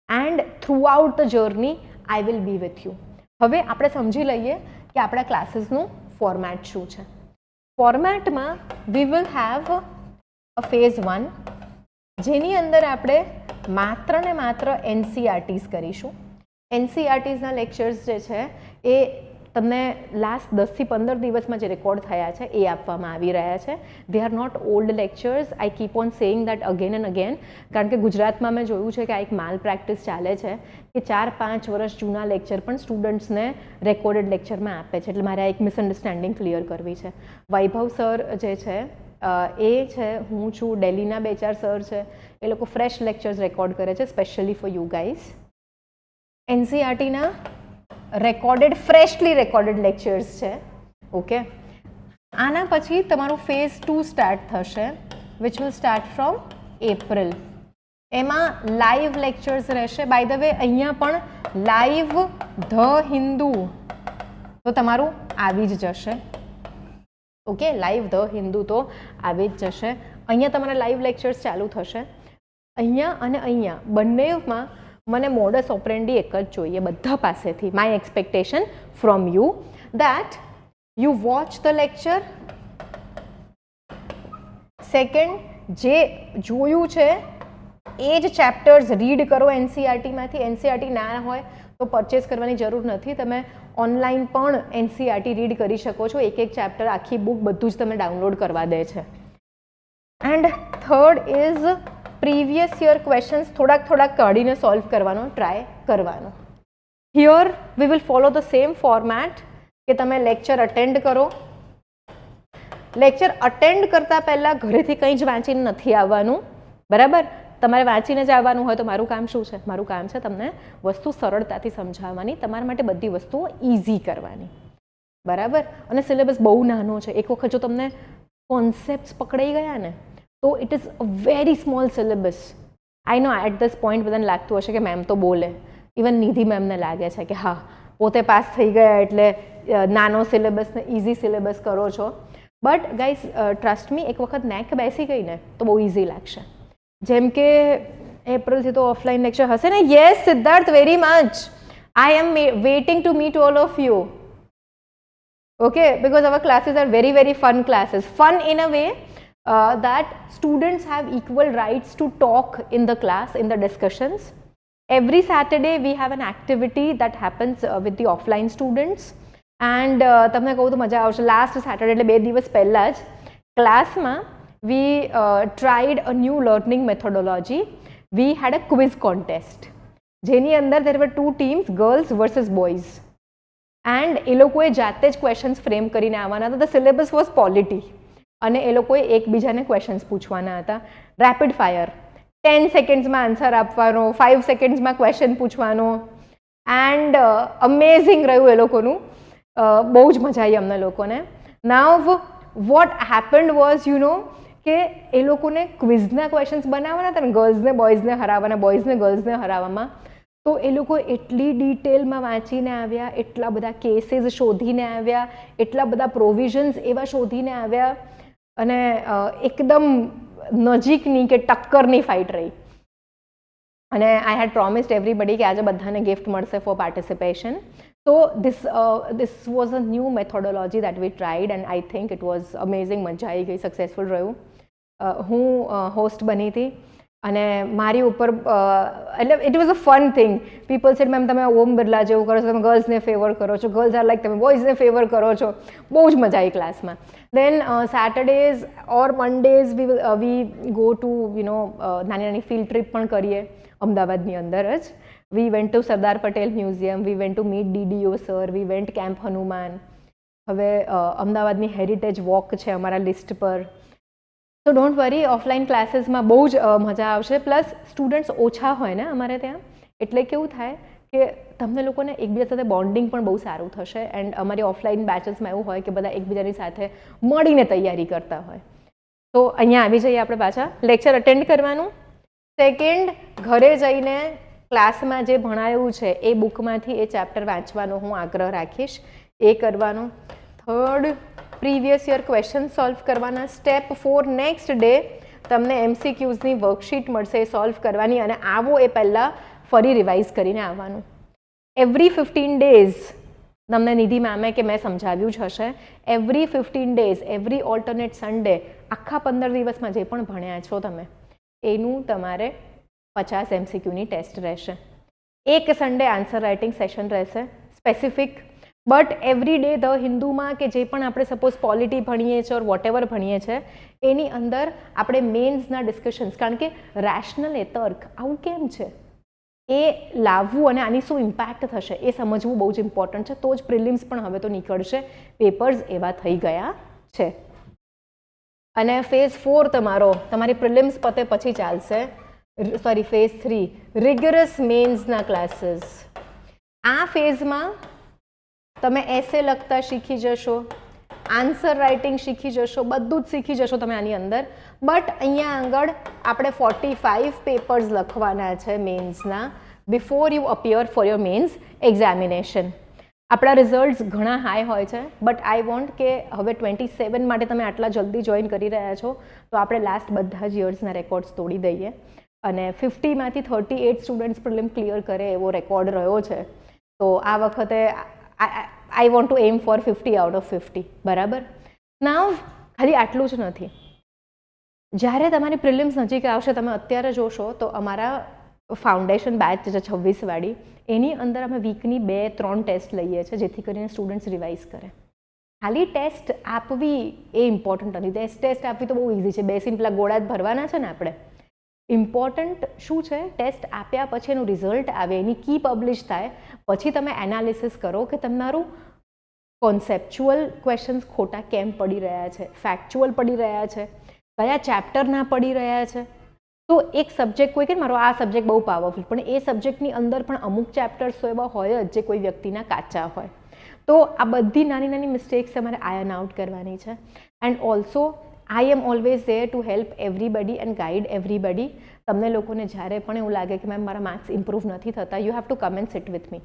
And through out the journey I will be with you. હવે આપણે સમજી લઈએ કે આપણા ક્લાસીસનું ફોર્મેટ શું છે. ફોર્મેટમાં we will have a phase 1, જેની અંદર આપણે માત્ર ને માત્ર NCERTs કરીશું. NCERTsના લેક્ચર્સ જે છે એ તમને લાસ્ટ 10 થી 15 દિવસમાં જે રેકોર્ડ થયા છે એ આપવામાં આવી રહ્યા છે. They are not old lectures. I keep on saying that again and again, કારણ કે ગુજરાતમાં મેં જોયું છે કે આ એક માલ પ્રેક્ટિસ ચાલે છે કે 4-5 વર્ષ જૂના લેક્ચર પણ સ્ટુડન્ટ્સને રેકોર્ડેડ લેક્ચરમાં આપે છે. એટલે મારે આ એક મિસઅન્ડરસ્ટેન્ડિંગ ક્લિયર કરવી છે. વૈભવ સર જે છે એ છે, હું છું, દિલ્હીના 2-4 સર છે, એ લોકો ફ્રેશ લેક્ચર્સ રેકોર્ડ કરે છે સ્પેશિયલી ફોર યુ ગાઈઝ. NCERTના રેકોર્ડેડ, ફ્રેશલી રેકોર્ડેડ લેક્ચર્સ છે. ઓકે, આના પછી તમારું ફેઝ 2 સ્ટાર્ટ થશે, which will start from April. એમાં લાઈવ લેક્ચર્સ રહેશે. બાય ધ વે, અહીંયા પણ લાઈવ ધ હિન્દુ તો તમારું આવી જ જશે. ઓકે, લાઈવ ધ હિન્દુ તો આવી જ જશે. અહીંયા તમારા લાઈવ લેક્ચર્સ ચાલુ થશે. અહીંયા અને અહીંયા બંનેમાં મને મોડસ ઓપરેન્ડી એક જ જોઈએ બધા પાસેથી. My expectation from you that you watch the lecture. Second, જે જોયું છે એ જ ચેપ્ટર્સ રીડ કરો NCERTમાંથી. NCERT ના હોય તો પરચેસ કરવાની જરૂર નથી. તમે ઓનલાઈન પણ NCERT રીડ કરી શકો છો. એક ચેપ્ટર, આખી બુક, બધું જ તમે ડાઉનલોડ કરવા દે છે. And third is previous year questions થોડાક કાઢીને સોલ્વ કરવાનો ટ્રાય કરવાનો. Here we will follow the same format કે તમે લેક્ચર અટેન્ડ કરો. લેક્ચર અટેન્ડ કરતાં પહેલાં ઘરેથી કંઈ જ વાંચીને નથી આવવાનું, બરાબર? તમારે વાંચીને જ આવવાનું હોય તો મારું કામ શું છે? મારું કામ છે તમને વસ્તુ સરળતાથી સમજાવવાની, તમારા માટે બધી વસ્તુઓ ઇઝી કરવાની, બરાબર? અને સિલેબસ બહુ નાનો છે. એક વખત જો તમને કોન્સેપ્ટ્સ પકડાઈ ગયા ને તો it is a very small syllabus. I know at this point બધાને લાગતું હશે કે મેમ તો બોલે, ઇવન નિધિ મેમને લાગે છે કે હા પોતે પાસ થઈ ગયા એટલે નાનો સિલેબસને ઇઝી સિલેબસ કરો છો. બટ ગાઈઝ ટ્રસ્ટ મી, એક વખત નેક બેસી ગઈ ને તો બહુ ઇઝી લાગશે. જેમ કે એપ્રિલથી તો ઓફલાઈન લેક્ચર હશે ને? Yes Siddharth, very much. I am waiting to meet all of you. Okay, because our classes are very, very fun classes. Fun in a way that students have equal rights to talk in the class, in the discussions. Every Saturday we have an activity that happens with the offline students. And તમને કહું તો મજા આવશે. Last Saturday એટલે 2 દિવસ પહેલાં જ ક્લાસમાં we tried a new learning methodology. We had a quiz contest. જેની અંદર there were 2 teams, girls versus boys. And એ લોકોએ જાતે જ ક્વેશ્ચન્સ ફ્રેમ કરીને આવવાના હતા. ધ સિલેબસ વોઝ પોલિટી અને એ લોકોએ એકબીજાને ક્વેશ્ચન્સ પૂછવાના હતા. રેપિડ ફાયર, 10 સેકન્ડ્સમાં આન્સર આપવાનો, 5 સેકન્ડ્સમાં ક્વેશ્ચન પૂછવાનો. એન્ડ અમેઝિંગ રહ્યું એ લોકોનું. બહુ જ મજા આવી અમને લોકોને. નાવ વોટ હેપન્ડ વોઝ કે એ લોકોને ક્વિઝના ક્વેશ્ચન્સ બનાવવાના હતા ને, ગર્લ્સને બોયઝને હરાવવાના, બોયઝને ગર્લ્સને હરાવવામાં. તો એ લોકો એટલી ડિટેલમાં વાંચીને આવ્યા, એટલા બધા કેસીસ શોધીને આવ્યા, એટલા બધા પ્રોવિઝન્સ એવા શોધીને આવ્યા અને એકદમ નજીકની કે ટક્કરની ફાઇટ રહી. અને આઈ હેડ પ્રોમિસ્ડ એવરીબડી કે આજે બધાને ગિફ્ટ મળશે for participation. So this was a new methodology that we tried and I think it was amazing. મજા આવી ગઈ, સક્સેસફુલ રહ્યું. હું હોસ્ટ બની હતી અને મારી ઉપર એટલે it was a fun thing. People said ma'am તમે ઓમ બિરલા જેવું કરો છો, તમે ગર્લ્સને ફેવર કરો છો, ગર્લ્સ આર લાઈક તમે બોયઝને ફેવર કરો છો. બહુ જ મજા આવી ક્લાસમાં. દેન સેટરડેઝ ઓર મંડેઝ વી ગો ટુ નાની નાની ફિલ્ડ ટ્રીપ પણ કરીએ અમદાવાદની અંદર જ. We went to Sardar Patel Museum, we went to meet DDO sir, we went Camp Hanuman. હવે અમદાવાદની હેરિટેજ વોક છે અમારા લિસ્ટ પર. તો ડોન્ટ વરી, ઓફલાઈન ક્લાસીસમાં બહુ જ મજા આવશે. પ્લસ સ્ટુડન્ટ્સ ઓછા હોય ને અમારે ત્યાં, એટલે કેવું થાય કે તમને લોકોને એકબીજા સાથે બોન્ડિંગ પણ બહુ સારું થશે. એન્ડ અમારી ઓફલાઈન બેચીસમાં એવું હોય કે બધા એકબીજાની સાથે મળીને તૈયારી કરતા હોય. તો અહીંયા આવી જઈએ આપણે પાછા. લેક્ચર અટેન્ડ કરવાનું. સેકન્ડ, ઘરે જઈને ક્લાસમાં જે ભણાયું છે એ બુકમાંથી એ ચેપ્ટર વાંચવાનો હું આગ્રહ રાખીશ, એ કરવાનો. Third, previous year question solve કરવાના. સ્ટેપ 4, નેક્સ્ટ ડે તમને MCQsની વર્કશીટ મળશે એ સોલ્વ કરવાની અને આવો એ પહેલાં ફરી રિવાઇઝ કરીને આવવાનું. એવરી 15 ડેઝ તમને નિધિ મેમે કે મેં સમજાવ્યું જ હશે, every 15 days, every alternate Sunday, આખા 15 દિવસમાં જે પણ ભણ્યા છો તમે એનું તમારે 50 MCQની ટેસ્ટ રહેશે. એક સન્ડે આન્સર રાઇટિંગ સેશન રહેશે specific. But every day the હિન્દુમાં કે જે પણ આપણે સપોઝ પોલિટી ભણીએ છીએ ઓર વોટ એવર ભણીએ છીએ એની અંદર આપણે મેન્સના ડિસ્કશન્સ, કારણ કે રેશનલ એ તર્ક આવું કેમ છે એ લાવવું અને આની શું ઇમ્પેક્ટ થશે એ સમજવું બહુ જ ઇમ્પોર્ટન્ટ છે. તો જ પ્રિલિમ્સ પણ હવે તો નીકળશે, પેપર્સ એવા થઈ ગયા છે. અને ફેઝ 4 તમારી પ્રિલિમ્સ પતે પછી ચાલશે. સોરી, ફેઝ 3 રિગરસ મેન્સના ક્લાસીસ. આ ફેઝમાં તમે એસે લખતા શીખી જશો, આન્સર રાઇટિંગ શીખી જશો, બધું જ શીખી જશો તમે આની અંદર. બટ અહીંયા આગળ આપણે 45 પેપર્સ લખવાના છે મેન્સના before you appear for your mains examination. આપણા રિઝલ્ટ્સ ઘણા હાઈ હોય છે બટ આઈ વોન્ટ કે હવે 27 માટે તમે આટલા જલ્દી જોઈન કરી રહ્યા છો તો આપણે લાસ્ટ બધા જ યર્સના રેકોર્ડ્સ તોડી દઈએ અને 50માંથી 38 સ્ટુડન્ટ્સ પ્રિલિમ ક્લિયર કરે એવો રેકોર્ડ રહ્યો છે. તો આ વખતે I want to aim for 50 out of 50. બરાબર. નાવ ખાલી આટલું જ નથી. જ્યારે તમારી પ્રિલિમ્સ નજીક આવશે, તમે અત્યારે જોશો તો અમારા ફાઉન્ડેશન બેચ છે 26 વાળી, એની અંદર અમે વીકની 2-3 ટેસ્ટ લઈએ છીએ જેથી કરીને સ્ટુડન્ટ્સ રિવાઇઝ કરે. ખાલી ટેસ્ટ આપવી એ ઇમ્પોર્ટન્ટ નથી. ટેસ્ટ આપવી તો બહુ ઇઝી છે, બેસીને પેલા ગોળા જ ભરવાના છે ને આપણે. ઇમ્પોર્ટન્ટ શું છે, ટેસ્ટ આપ્યા પછી એનું રિઝલ્ટ આવે, એની કી પબ્લિશ થાય, પછી તમે એનાલિસિસ કરો કે તમારું કોન્સેપ્ચ્યુઅલ ક્વેશ્ચન્સ ખોટા કેમ પડી રહ્યા છે, ફેક્ચ્યુઅલ પડી રહ્યા છે, કયા ચેપ્ટરના પડી રહ્યા છે. તો એક સબ્જેક્ટ કોઈ કે મારો આ સબ્જેક્ટ બહુ પાવરફુલ, પણ એ સબ્જેક્ટની અંદર પણ અમુક ચેપ્ટર્સ તો એવા હોય જ જે કોઈ વ્યક્તિના કાચા હોય. તો આ બધી નાની નાની મિસ્ટેક્સ તમારે આયર્ન આઉટ કરવાની છે. And also I am always there to help everybody and guide everybody. તમને લોકોને જ્યારે પણ એવું લાગે કે મેમ મારા માર્ક્સ ઇમ્પ્રૂવ નથી થતા, you have to come and sit with me.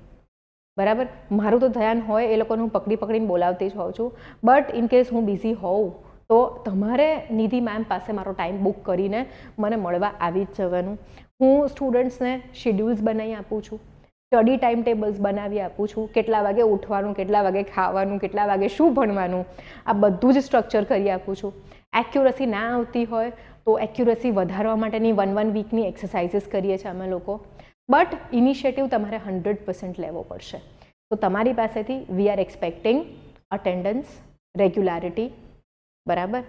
બરાબર, મારું તો ધ્યાન હોય એ લોકોને હું પકડીને બોલાવતી જ હોઉં છું. બટ ઇન કેસ હું બિઝી હોઉં તો તમારે નિધિ મેમ પાસે મારો ટાઈમ બુક કરીને મને મળવા આવી જ જવાનું. હું સ્ટુડન્ટ્સને શેડ્યુલ્સ બનાવી આપું છું, સ્ટડી ટાઈમ ટેબલ્સ બનાવી આપું છું, કેટલા વાગે ઉઠવાનું, કેટલા વાગે ખાવાનું, કેટલા વાગે શું ભણવાનું, આ બધું જ સ્ટ્રક્ચર કરી આપું છું. એક્યુરસી ના આવતી હોય તો એક્યુરસી વધારવા માટેની 1 વીકની એક્સરસાઇઝીસ કરીએ છીએ અમે લોકો. બટ ઇનિશિયેટિવ તમારે 100% લેવો પડશે. તો તમારી પાસેથી વી આર એક્સપેક્ટિંગ અટેન્ડન્સ, રેગ્યુલારિટી, બરાબર,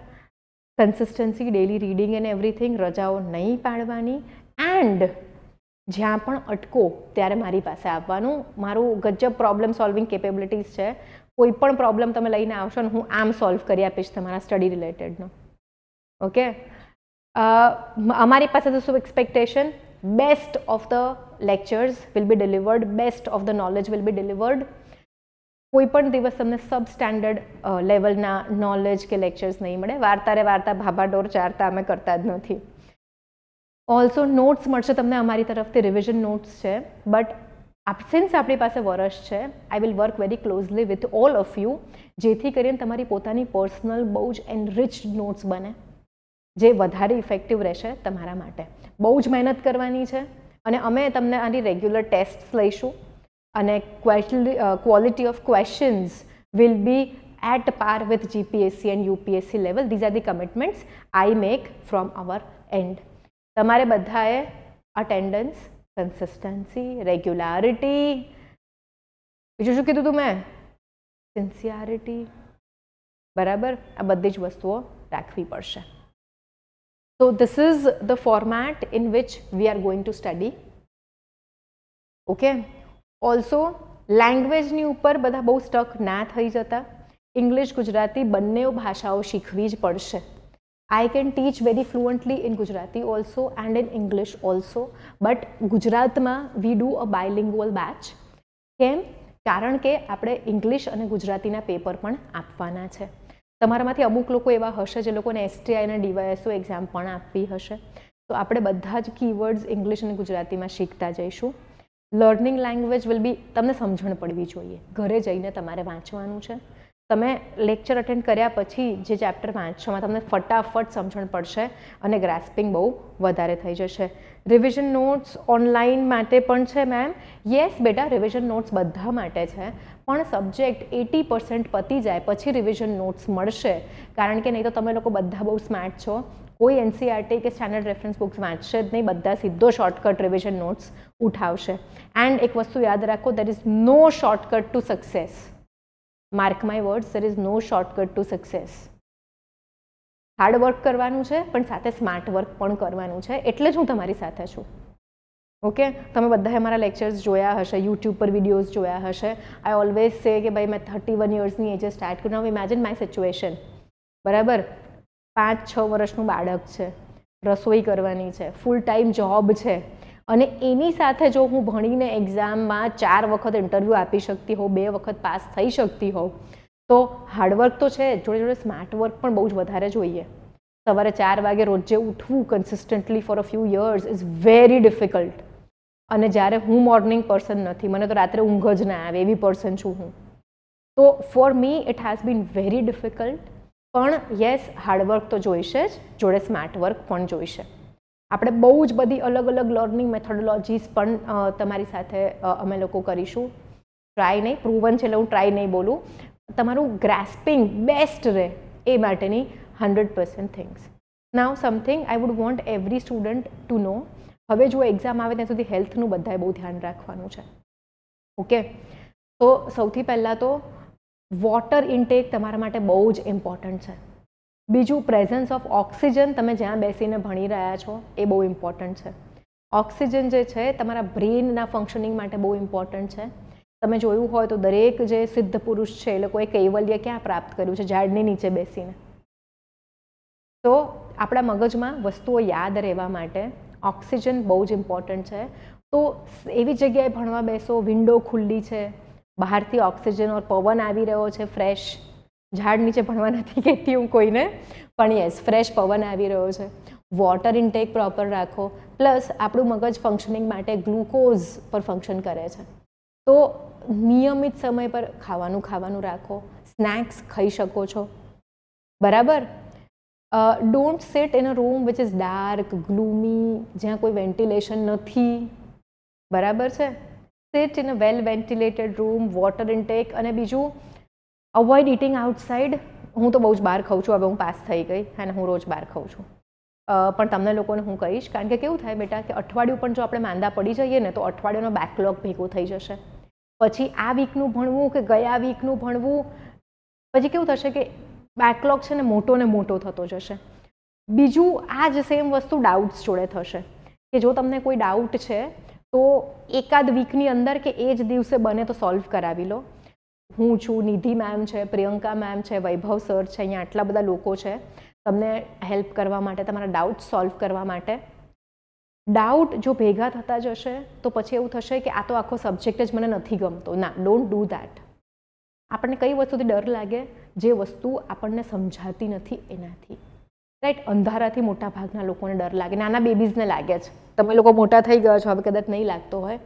consistency, daily reading and everything, રજાઓ નહીં પાડવાની, એન્ડ જ્યાં પણ અટકો ત્યારે મારી પાસે આવવાનું. મારું ગજબ પ્રોબ્લેમ સોલ્વિંગ કેપેબિલિટીઝ છે. કોઈ પણ પ્રોબ્લેમ તમે લઈને આવશો ને હું આમ સોલ્વ કરી આપીશ તમારા સ્ટડી રિલેટેડનો. ઓકે, અમારી પાસે તો શું expectation, best of the lectures will be delivered, best of the knowledge will be delivered. કોઈ પણ દિવસ તમને સબ સ્ટેન્ડર્ડ લેવલના નોલેજ કે લેક્ચર્સ નહીં મળે. વાર્તા ભાભાડોર ચારતા અમે કરતા જ નથી. ઓલ્સો નોટ્સ મળશે તમને અમારી તરફથી, રિવિઝન નોટ્સ છે. બટ સિન્સ આપણી પાસે વર્ષ છે, I will work very closely with all of you, જેથી કરીને તમારી પોતાની પર્સનલ બહુ જ એનરિચ્ડ નોટ્સ બને, જે વધારે ઇફેક્ટિવ રહેશે તમારા માટે. બહુ જ મહેનત કરવાની છે અને અમે તમને આની રેગ્યુલર ટેસ્ટ લઈશું અને quality of questions will be at par with GPSC and UPSC level. These are the commitments I make from our end. તમારે બધાએ અટેન્ડન્સ, કન્સિસ્ટન્સી, રેગ્યુલારિટી, બીજું શું કીધું તું મેં, સિન્સિયરિટી, બરાબર, આ બધી જ વસ્તુઓ રાખવી પડશે. So this is the format in which we are going to study. Okay. Also લેંગ્વેજની ઉપર બધા બહુ સ્ટક ના થઈ જતા. ઇંગ્લિશ, ગુજરાતી બંને ભાષાઓ શીખવી જ પડશે. I can teach very fluently in Gujarati also and in English also. But ગુજરાતમાં we do a bilingual batch. કેમ? કારણ કે આપણે ઇંગ્લિશ અને ગુજરાતીના પેપર પણ આપવાના છે. તમારામાંથી અમુક લોકો એવા હશે જે લોકોને STI અને DYSO એક્ઝામ પણ આપવી હશે. તો આપણે બધા જ કીવર્ડ્સ ઇંગ્લિશ અને ગુજરાતીમાં શીખતા જઈશું. લર્નિંગ લેંગ્વેજ વિલ બી, તમને સમજણ પડવી જોઈએ. ઘરે જઈને તમારે વાંચવાનું છે. તમે લેક્ચર અટેન્ડ કર્યા પછી જે ચેપ્ટર વાંચશોમાં તમને ફટાફટ સમજણ પડશે અને ગ્રાસ્પિંગ બહુ વધારે થઈ જશે. રિવિઝન નોટ્સ ઓનલાઈન માટે પણ છે મેમ. યસ બેટા, રિવિઝન નોટ્સ બધા માટે છે, પણ સબ્જેક્ટ 80% પતી જાય પછી રિવિઝન નોટ્સ મળશે. કારણ કે નહીં તો તમે લોકો બધા બહુ સ્માર્ટ છો, કોઈ NCERT કે સ્ટેન્ડર્ડ રેફરન્સ બુક્સ વાંચશે જ નહીં, બધા સીધો શોર્ટકટ રિવિઝન નોટ્સ ઉઠાવશે. એન્ડ એક વસ્તુ યાદ રાખો, there is no shortcut to success. Mark my words, there is no shortcut to success. Hard work કરવાનું છે પણ સાથે સ્માર્ટ વર્ક પણ કરવાનું છે. એટલે જ હું તમારી સાથે છું. ઓકે, તમે બધાએ મારા લેક્ચર્સ જોયા હશે, યુટ્યુબ પર વિડીયોઝ જોયા હશે. આઈ ઓલવેઝ સે કે ભાઈ મેં 31 યર્સની એજે સ્ટાર્ટ કર્યું. નાઉ ઇમેજિન માય સિચ્યુએશન. બરાબર, 5-6 વર્ષનું બાળક છે, રસોઈ કરવાની છે, ફૂલ ટાઈમ જોબ છે, અને એની સાથે જો હું ભણીને એક્ઝામમાં 4 વખત ઇન્ટરવ્યૂ આપી શકતી હોઉં, 2 વખત પાસ થઈ શકતી હોઉં, તો હાર્ડવર્ક તો છે, જોડે જોડે સ્માર્ટ વર્ક પણ બહુ જ વધારે જોઈએ. સવારે 4 વાગે રોજે ઉઠવું consistently for a few years is very difficult. અને જ્યારે હું મોર્નિંગ પર્સન નથી, મને તો રાત્રે ઊંઘ જ ના આવે એવી પર્સન છું હું. તો for me it has been very difficult. પણ યસ, હાર્ડવર્ક તો જોઈશે જ, જોડે સ્માર્ટ વર્ક પણ જોઈશે. આપણે બહુ જ બધી અલગ અલગ લર્નિંગ મેથોડોલોજીસ પણ તમારી સાથે અમે લોકો કરીશું. ટ્રાય નહીં, પ્રૂવન છે એટલે હું ટ્રાય નહીં બોલું. તમારું ગ્રાસ્પિંગ બેસ્ટ રહે એ માટેની 100% things. Now something I would want every student to know. હવે જો એક્ઝામ આવે ત્યાં સુધી હેલ્થનું બધાએ બહુ ધ્યાન રાખવાનું છે. ઓકે, તો સૌથી પહેલાં તો વોટર ઇન્ટેક તમારા માટે બહુ જ ઇમ્પોર્ટન્ટ છે. બીજું, પ્રેઝન્સ ઓફ ઓક્સિજન, તમે જ્યાં બેસીને ભણી રહ્યા છો એ બહુ ઇમ્પોર્ટન્ટ છે. ઓક્સિજન જે છે તમારા બ્રેઇનના ફંક્શનિંગ માટે બહુ ઇમ્પોર્ટન્ટ છે. તમે જોયું હોય તો દરેક જે સિદ્ધ પુરુષ છે એ લોકોએ કૈવલ્ય ક્યાં પ્રાપ્ત કર્યું છે? ઝાડની નીચે બેસીને. તો આપણા મગજમાં વસ્તુઓ યાદ રહેવા માટે ઓક્સિજન બહુ જ ઇમ્પોર્ટન્ટ છે. તો એવી જગ્યાએ ભણવા બેસો, વિન્ડો ખુલ્લી છે, બહારથી ઓક્સિજન ઓર પવન આવી રહ્યો છે ફ્રેશ. ઝાડ નીચે ભણવા નથી કહેતી હું કોઈને, પણ યસ, ફ્રેશ પવન આવી રહ્યો છે. વોટર ઇન્ટેક પ્રોપર રાખો, પ્લસ આપણું મગજ ફંક્શનિંગ માટે ગ્લુકોઝ પર ફંક્શન કરે છે. તો નિયમિત સમય પર ખાવાનું રાખો, સ્નેક્સ ખાઈ શકો છો, બરાબર. Don't sit in a room which is dark, gloomy, જ્યાં કોઈ વેન્ટિલેશન નથી, બરાબર છે. Sit in a well ventilated room, water intake. અને બીજું, અવોઇડ ઇટિંગ આઉટસાઇડ. હું તો બહુ જ બહાર ખાઉં છું, હવે હું પાસ થઈ ગઈ અને હું રોજ બહાર ખાઉં છું. પણ તમને લોકોને હું કહીશ, કારણ કે કેવું થાય બેટા કે અઠવાડિયું પણ જો આપણે માંદા પડી જઈએ ને તો અઠવાડિયાનો બેકલોગ ભેગો થઈ જશે. પછી આ વીકનું ભણવું કે ગયા વીકનું ભણવું, પછી કેવું થશે કે બેકલોગ છે ને મોટો થતો જશે. બીજું, આ જ સેમ વસ્તુ ડાઉટ્સ જોડે થશે કે જો તમને કોઈ ડાઉટ છે તો એકાદ વીકની અંદર કે એ જ દિવસે બને તો સોલ્વ કરાવી લો. હું છું, નિધિ મેમ છે, પ્રિયંકા મેમ છે, વૈભવ સર છે, અહીંયા આટલા બધા લોકો છે તમને હેલ્પ કરવા માટે, તમારા ડાઉટ સોલ્વ કરવા માટે. ડાઉટ જો ભેગા થતા જશે તો પછી એવું થશે કે આ તો આખો સબ્જેક્ટ જ મને નથી ગમતો. ના, ડોન્ટ ડૂ દેટ. આપણને કઈ વસ્તુથી ડર લાગે? જે વસ્તુ આપણને સમજાતી નથી એનાથી, રાઈટ. અંધારાથી મોટા ભાગના લોકોને ડર લાગે, નાના બેબીઝને લાગે છે. તમે લોકો મોટા થઈ ગયા છો, હવે કદાચ નહીં લાગતો હોય,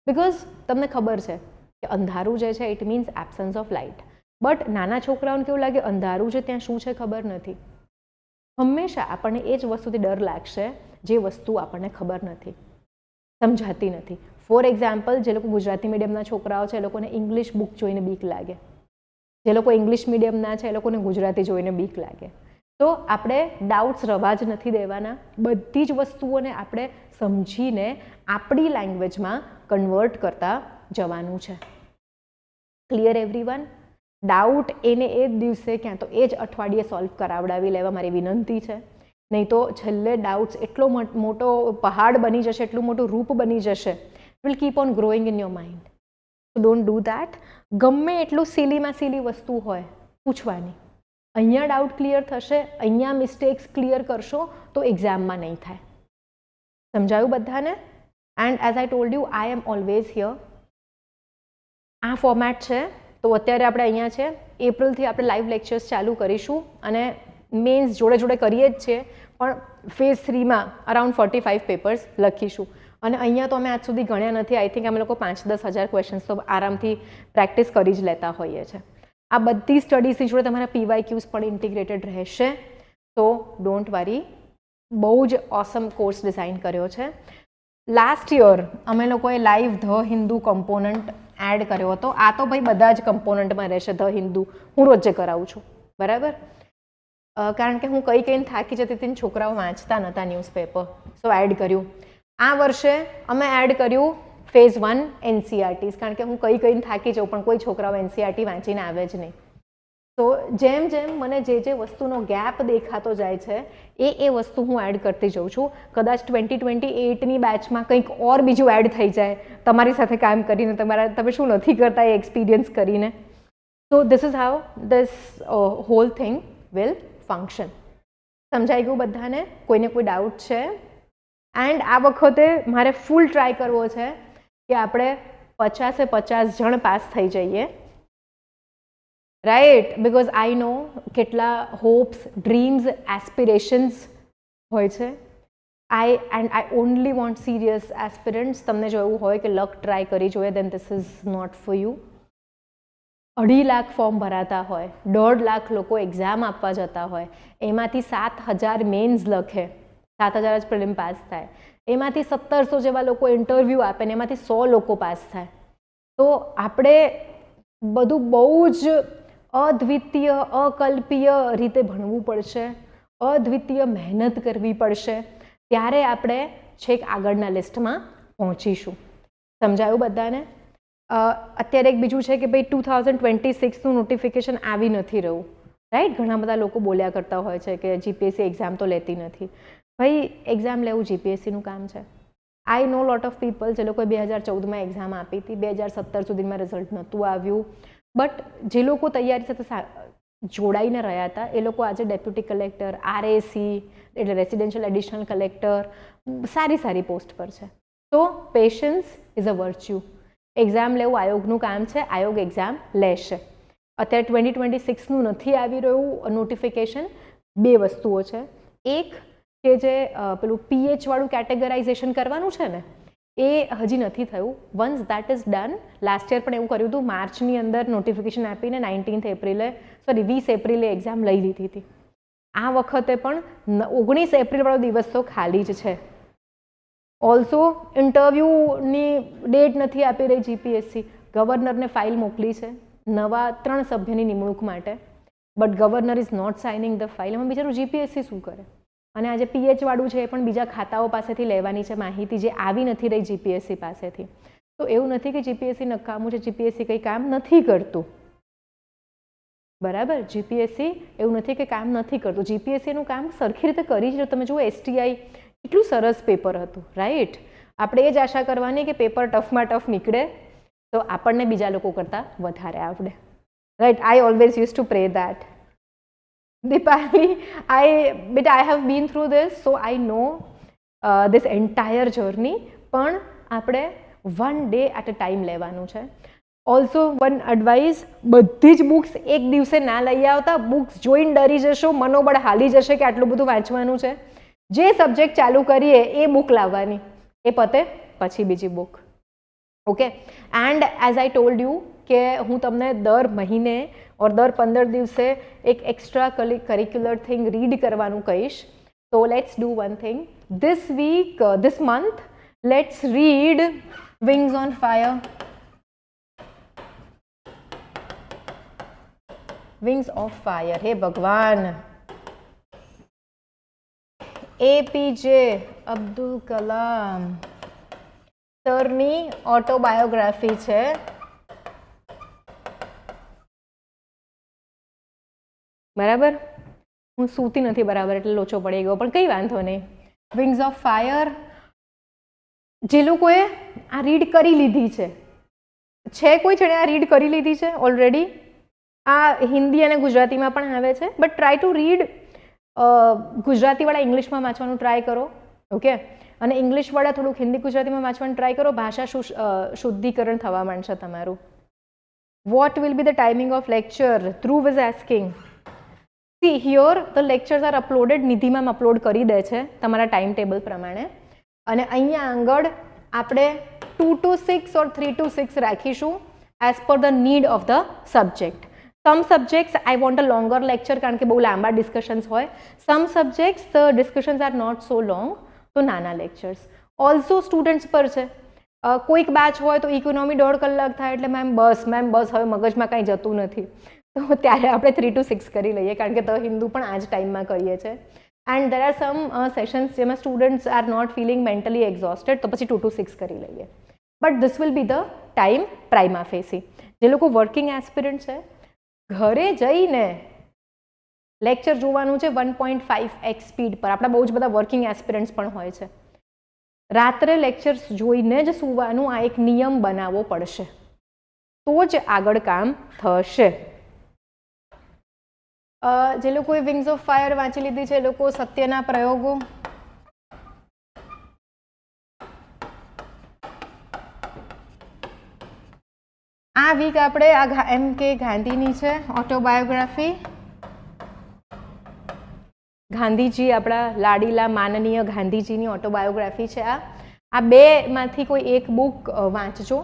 બિકોઝ તમને ખબર છે કે અંધારું જે છે it means absence of light. But નાના છોકરાઓને કેવું લાગે? અંધારું છે ત્યાં શું છે ખબર નથી. હંમેશા આપણને એ જ વસ્તુથી ડર લાગશે જે વસ્તુ આપણને ખબર નથી, સમજાતી નથી. ફોર એક્ઝામ્પલ, જે લોકો ગુજરાતી મીડિયમના છોકરાઓ છે એ લોકોને ઇંગ્લિશ બુક જોઈને બીક લાગે. જે લોકો ઇંગ્લિશ મીડિયમના છે એ લોકોને ગુજરાતી જોઈને બીક લાગે. તો આપણે ડાઉટ્સ રવા જ નથી દેવાના. બધી જ વસ્તુઓને આપણે સમજીને આપણી લેંગ્વેજમાં કન્વર્ટ કરતા જવાનું છે. Clear everyone? ડાઉટ એને એ જ દિવસે ક્યાં તો એ જ અઠવાડિયે સોલ્વ કરાવડાવી લેવા મારી વિનંતી છે. નહીં તો છેલ્લે ડાઉટ્સ એટલો મોટો પહાડ બની જશે, એટલું મોટું રૂપ બની જશે, will keep on growing in your mind. Don't do that. ગમે એટલું સિલીમાં સિલી વસ્તુ હોય પૂછવાની. અહીંયા ડાઉટ ક્લિયર થશે, અહીંયા મિસ્ટેક્સ ક્લિયર કરશો તો એક્ઝામમાં નહીં થાય. સમજાયું બધાને? And as I told you, I am always here. આ ફોર્મેટ છે. તો અત્યારે આપણે અહીંયા છે. એપ્રિલથી આપણે લાઈવ લેક્ચર્સ ચાલુ કરીશું અને મેન્સ જોડે કરીએ જ છે, પણ ફેઝ 3માં અરાઉન્ડ 45 પેપર્સ લખીશું. અને અહીંયા તો અમે આજ સુધી ગણ્યા નથી. આઈ થિંક અમે લોકો 5-10 હજાર ક્વેશ્ચન્સ તો આરામથી પ્રેક્ટિસ કરી જ લેતા હોઈએ છીએ. આ બધી સ્ટડીઝની જોડે તમારા PYQs પણ ઇન્ટિગ્રેટેડ રહેશે. તો ડોન્ટ વરી. બહુ જ ઓસમ કોર્સ ડિઝાઇન કર્યો છે. લાસ્ટ યર અમે લોકોએ live the Hindu component add કર્યો હતો. આ તો ભાઈ બધા જ કમ્પોનન્ટમાં રહેશે. ધ હિન્દુ હું રોજે કરાવું છું, બરાબર. કારણ કે હું કઈને થાકી જતી હતી, છોકરાઓ વાંચતા નહોતા ન્યૂઝપેપર, સો એડ કર્યું. આ વર્ષે અમે એડ કર્યું ફેઝ 1 NCERTs, કારણ કે હું કઈને થાકી જાઉં પણ કોઈ છોકરાઓ NCERT વાંચીને આવે જ નહીં. તો જેમ જેમ મને જે વસ્તુનો ગેપ દેખાતો જાય છે એ વસ્તુ હું એડ કરતી જાઉં છું. કદાચ 2028ની બેચમાં કંઈક ઓર બીજું એડ થઈ જાય તમારી સાથે કામ કરીને, તમે શું નથી કરતા એ એક્સપિરિયન્સ કરીને. તો this is how this hall thing will function. સમજાઈ ગયું બધાને? કોઈને કોઈ ડાઉટ છે? એન્ડ આ વખતે મારે ફૂલ ટ્રાય કરવો છે કે આપણે 50-50 જણ પાસ થઈ જઈએ, રાઈટ. બિકોઝ આઈ નો કેટલા હોપ્સ, ડ્રીમ્સ, એસ્પિરેશન્સ હોય છે. I only want serious aspirants. તમને જો એવું હોય કે લક ટ્રાય કરી જોઈએ, then this is not for you. 2.5 lakh form ભરાતા હોય, 1.5 લાખ લોકો એક્ઝામ આપવા જતા હોય, એમાંથી 7,000 મેન્સ લખે, 7,000 જ પ્રિલિમ પાસ થાય, એમાંથી 1700 જેવા લોકો ઇન્ટરવ્યૂ આપે ને એમાંથી 100 લોકો પાસ થાય. તો આપણે બધું બહુ જ અદ્વિતીય, અકલ્પીય રીતે ભણવું પડશે, અદ્વિતીય મહેનત કરવી પડશે, ત્યારે આપણે છેક આગળના લિસ્ટમાં પહોંચીશું. સમજાયું બધાને? અત્યારે એક બીજું છે કે ભાઈ 2026નું નોટિફિકેશન આવી નથી રહ્યું, રાઈટ. ઘણા બધા લોકો બોલ્યા કરતા હોય છે કે જીપીએસસી એક્ઝામ તો લેતી નથી. ભાઈ એક્ઝામ લેવું જીપીએસસીનું કામ છે. આઈ નો લોટ ઓફ પીપલ જે લોકોએ 2014માં એક્ઝામ આપી હતી, 2017 સુધીમાં રિઝલ્ટ નહોતું આવ્યું, બટ જે લોકો તૈયારી સાથે જોડાઈને રહ્યા હતા એ લોકો આજે ડેપ્યુટી કલેક્ટર, આરએસી એટલે રેસિડેન્શિયલ એડિશનલ કલેક્ટર, સારી પોસ્ટ પર છે. તો patience is a virtue. Exam લેવું આયોગનું કામ છે, આયોગ એક્ઝામ લેશે. અત્યારે 2026નું નથી આવી રહ્યું નોટિફિકેશન. બે વસ્તુઓ છે. એક કે જે પેલું પીએચ વાળું કેટેગરાઇઝેશન કરવાનું છે ને, એ હજી નથી થયું. Once that is done, last year પણ એવું કર્યું હતું, માર્ચની અંદર નોટિફિકેશન આપીને 20 એપ્રિલે એક્ઝામ લઈ લીધી હતી. આ વખતે પણ 19 એપ્રિલવાળો દિવસ તો ખાલી જ છે. ઓલ્સો ઇન્ટરવ્યૂની ડેટ નથી આપી રહી જીપીએસસી. ગવર્નરને ફાઇલ મોકલી છે નવા 3 સભ્યની નિમણૂક માટે, but governor is not signing the file. એમાં બિચારું જીપીએસસી શું કરે? અને આજે પીએચ વાળું છે એ પણ બીજા ખાતાઓ પાસેથી લેવાની છે માહિતી, જે આવી નથી રહી જીપીએસસી પાસેથી. તો એવું નથી કે જીપીએસસી નકામું છે, જીપીએસસી કંઈ કામ નથી કરતું, બરાબર. જીપીએસસી એવું નથી કે કામ નથી કરતું, જીપીએસસીનું કામ સરખી રીતે કરી જ. તમે જુઓ એસટીઆઈ કેટલું સરસ પેપર હતું, રાઈટ. આપણે એ જ આશા કરવાની કે પેપર ટફમાં ટફ નીકળે તો આપણને બીજા લોકો કરતાં વધારે આવડે, right. I always use to pre that. Dipali, I have been through this, so I know this entire journey. પણ આપણે one day at a time લેવાનું છે. ઓલ્સો વન એડવાઇસ, બધી જ બુક્સ એક દિવસે ના લઈ આવતા. બુક્સ જોઈને ડરી જશો, મનોબળ હાલી જશે કે આટલું બધું વાંચવાનું છે. જે સબ્જેક્ટ ચાલુ કરીએ એ બુક લાવવાની, એ પતે પછી બીજી book. Okay. And as I told you કે હું તમને દર મહિને ઓર દર 15 દિવસે એક એક્સ્ટ્રા કરિક્યુલર થિંગ રીડ કરવાનું કહીશ. તો let's do one thing. this month, let's read Wings on Fire. Wings of Fire. હે ભગવાન. એપીજે અબ્દુલ કલામ સરની ઓટોબાયોગ્રાફી છે. બરાબર. હું સૂતી નથી બરાબર એટલે લોચો પડી ગયો, પણ કંઈ વાંધો નહીં. વિંગ્સ ઓફ ફાયર જે લોકોએ આ રીડ કરી લીધી છે કોઈ જણે આ રીડ કરી લીધી છે ઓલરેડી? આ હિન્દી અને ગુજરાતીમાં પણ આવે છે, બટ ટ્રાય ટુ રીડ. ગુજરાતીવાળા ઇંગ્લિશમાં વાંચવાનું ટ્રાય કરો, ઓકે. અને ઇંગ્લિશવાળા થોડુંક હિન્દી ગુજરાતીમાં વાંચવાનું ટ્રાય કરો. ભાષા શુદ્ધિકરણ થવા માંડશે તમારું. What will be the timing of lecture? Dhruv is asking. See here the lectures are uploaded. નિધિમાં અપલોડ કરી દે છે તમારા ટાઈમ ટેબલ પ્રમાણે. અને અહીંયા આગળ આપણે 2 to 6 ઓર 3 to 6 રાખીશું as per the need of the subject. Some subjects I want a longer lecture, કારણ કે બહુ લાંબા ડિસ્કશન્સ હોય. Some subjects the discussions are not so long, તો નાના લેક્ચર્સ. ઓલ્સો સ્ટુડન્ટ્સ પર છે. કોઈક બેચ હોય તો ઇકોનોમી 1.5 કલાક થાય એટલે મેમ બસ હવે મગજમાં કાંઈ જતું નથી, તો ત્યારે આપણે 3 to 6 કરી લઈએ, કારણ કે ધ હિન્દુ પણ આ જ ટાઈમમાં કરીએ છીએ. And there are some sessions જેમાં students are not feeling mentally exhausted, તો પછી 2 to 6 કરી લઈએ. But this will be the time prima facie. જે લોકો વર્કિંગ એસ્પિરન્ટ છે, ઘરે જઈને લેક્ચર જોવાનું છે 1.5x સ્પીડ પર. આપણા બહુ જ બધા વર્કિંગ એસ્પિરન્ટ્સ પણ હોય છે. રાત્રે લેક્ચર્સ જોઈને જ સૂવાનું, આ એક નિયમ બનાવવો પડશે, તો જ આગળ કામ થશે. જે લોકોએ વિંગ્સ ઓફ ફાયર વાંચી લીધી છે એ લોકો સત્યના પ્રયોગો. આ વીક આપણે આ એમ કે ગાંધીની છે ઓટોબાયોગ્રાફી. ગાંધીજી, આપણા લાડીલા માનનીય ગાંધીજીની ઓટોબાયોગ્રાફી છે આ બેમાંથી કોઈ એક બુક વાંચજો.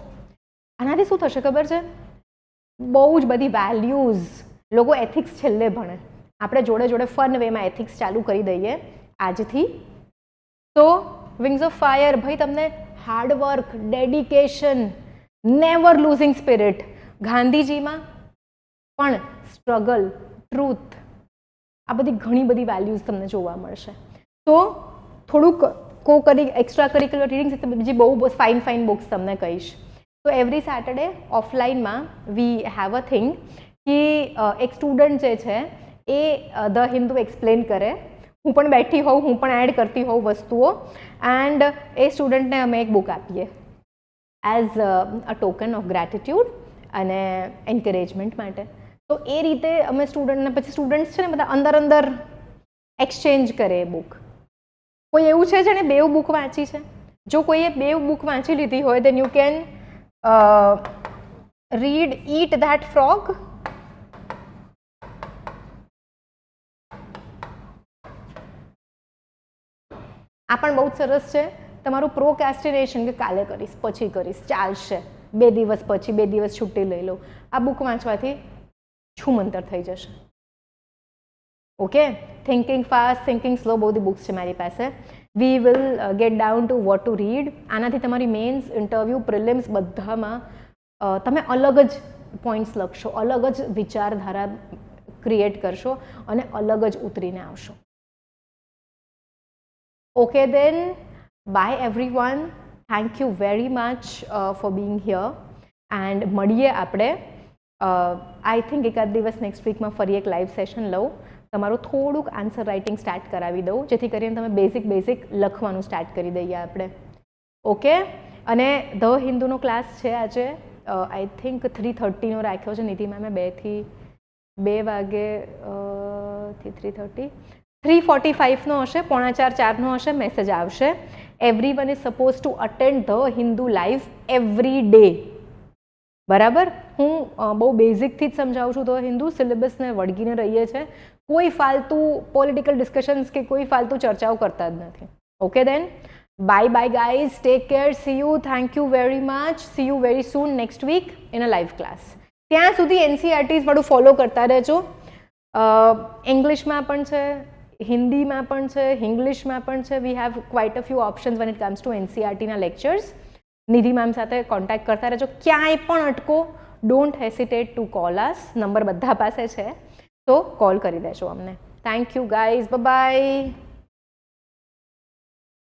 આનાથી શું થશે ખબર છે? બહુ જ બધી વેલ્યુઝ. લોકો એથિક્સ છેલ્લે ભણે, આપણે જોડે જોડે ફન વેમાં એથિક્સ ચાલુ કરી દઈએ આજથી. તો વિંગ્સ ઓફ ફાયર ભાઈ તમને hard work, dedication, never losing spirit. ગાંધીજીમાં પણ સ્ટ્રગલ, ટ્રુથ, આ બધી ઘણી બધી વેલ્યુઝ તમને જોવા મળશે. તો થોડુંક એક્સ્ટ્રા કરિક્યુલર રીડિંગ સાથે બીજી બહુ ફાઇન બુક્સ તમને કહીશ. તો એવરી સેટરડે ઓફલાઈનમાં વી હેવ અ થિંગ કે એક સ્ટુડન્ટ જે છે એ ધ હિન્દુ એક્સપ્લેન કરે, હું પણ બેઠી હોઉં, હું પણ એડ કરતી હોઉં વસ્તુઓ, એન્ડ એ સ્ટુડન્ટને અમે એક બુક આપીએ as a token of gratitude અને એન્કરેજમેન્ટ માટે. તો એ રીતે અમે સ્ટુડન્ટને, પછી સ્ટુડન્ટ્સ છે ને બધા અંદર અંદર એક્સચેન્જ કરે એ બુક. કોઈ એવું છે જેણે બેવ બુક વાંચી છે? જો કોઈએ બેવ બુક વાંચી લીધી હોય then you can read Eat That Frog. આ પણ બહુ સરસ છે. તમારું પ્રોકેસ્ટિનેશન કે કાલે કરીશ, પછી કરીશ, ચાલશે, 2 દિવસ પછી, 2 દિવસ છુટ્ટી લઈ લો, આ બુક વાંચવાથી છૂમંતર થઈ જશે. Okay, thinking fast, thinking slow, બધી બુક્સ છે મારી પાસે. We will get down to vote two read. આનાથી તમારી મેન્સ, ઇન્ટરવ્યૂ, પ્રિલિમ્સ બધામાં તમે અલગ જ પોઈન્ટ્સ લખશો, અલગ જ વિચારધારા ક્રિએટ કરશો અને અલગ જ ઉતરીને આવશો. Okay then, bye everyone. Thank you very much for being here. And મળીએ આપણે આઈ થિંક એકાદ દિવસ નેક્સ્ટ વીકમાં ફરી એક લાઈવ સેશન લઉં, તમારું થોડુંક આન્સર રાઇટિંગ સ્ટાર્ટ કરાવી દઉં, જેથી કરીને તમે બેઝિક લખવાનું સ્ટાર્ટ કરી દઈએ આપણે. ઓકે, અને ધ હિન્દુનો ક્લાસ છે આજે આઈ થિંક 3:30નો રાખ્યો છે. નિધિ મેમે 2 વાગે થી 3:30, 3:45નો હશે, 3:45-4નો હશે, મેસેજ આવશે. Everyone is suppose to attend the Hindu live every day. બરાબર, હું બહુ બેઝિકથી જ સમજાવું છું. ધ હિન્દુ સિલેબસને વળગીને રહીએ છીએ, કોઈ ફાલતુ પોલિટિકલ ડિસ્કશન્સ કે કોઈ ફાલતુ ચર્ચાઓ કરતા જ નથી. Okay then, bye bye guys, take care, see you, thank you very much, see you very soon next week in a live class. ત્યાં સુધી એનસીઆરટીઝ વાળું ફોલો કરતા રહેજો. ઇંગ્લિશમાં પણ છે, હિન્દીમાં પણ છે, ઇંગ્લિશમાં પણ છે. We have quite a few options when it comes to એનસીઆરટીના લેક્ચર્સ. નિધિ મેમ સાથે કોન્ટેક્ટ કરતા રહેજો. ક્યાંય પણ અટકો, don't hesitate to call us. Number બધા પાસે છે, તો કોલ કરી દેજો અમને. Thank you guys, bye by.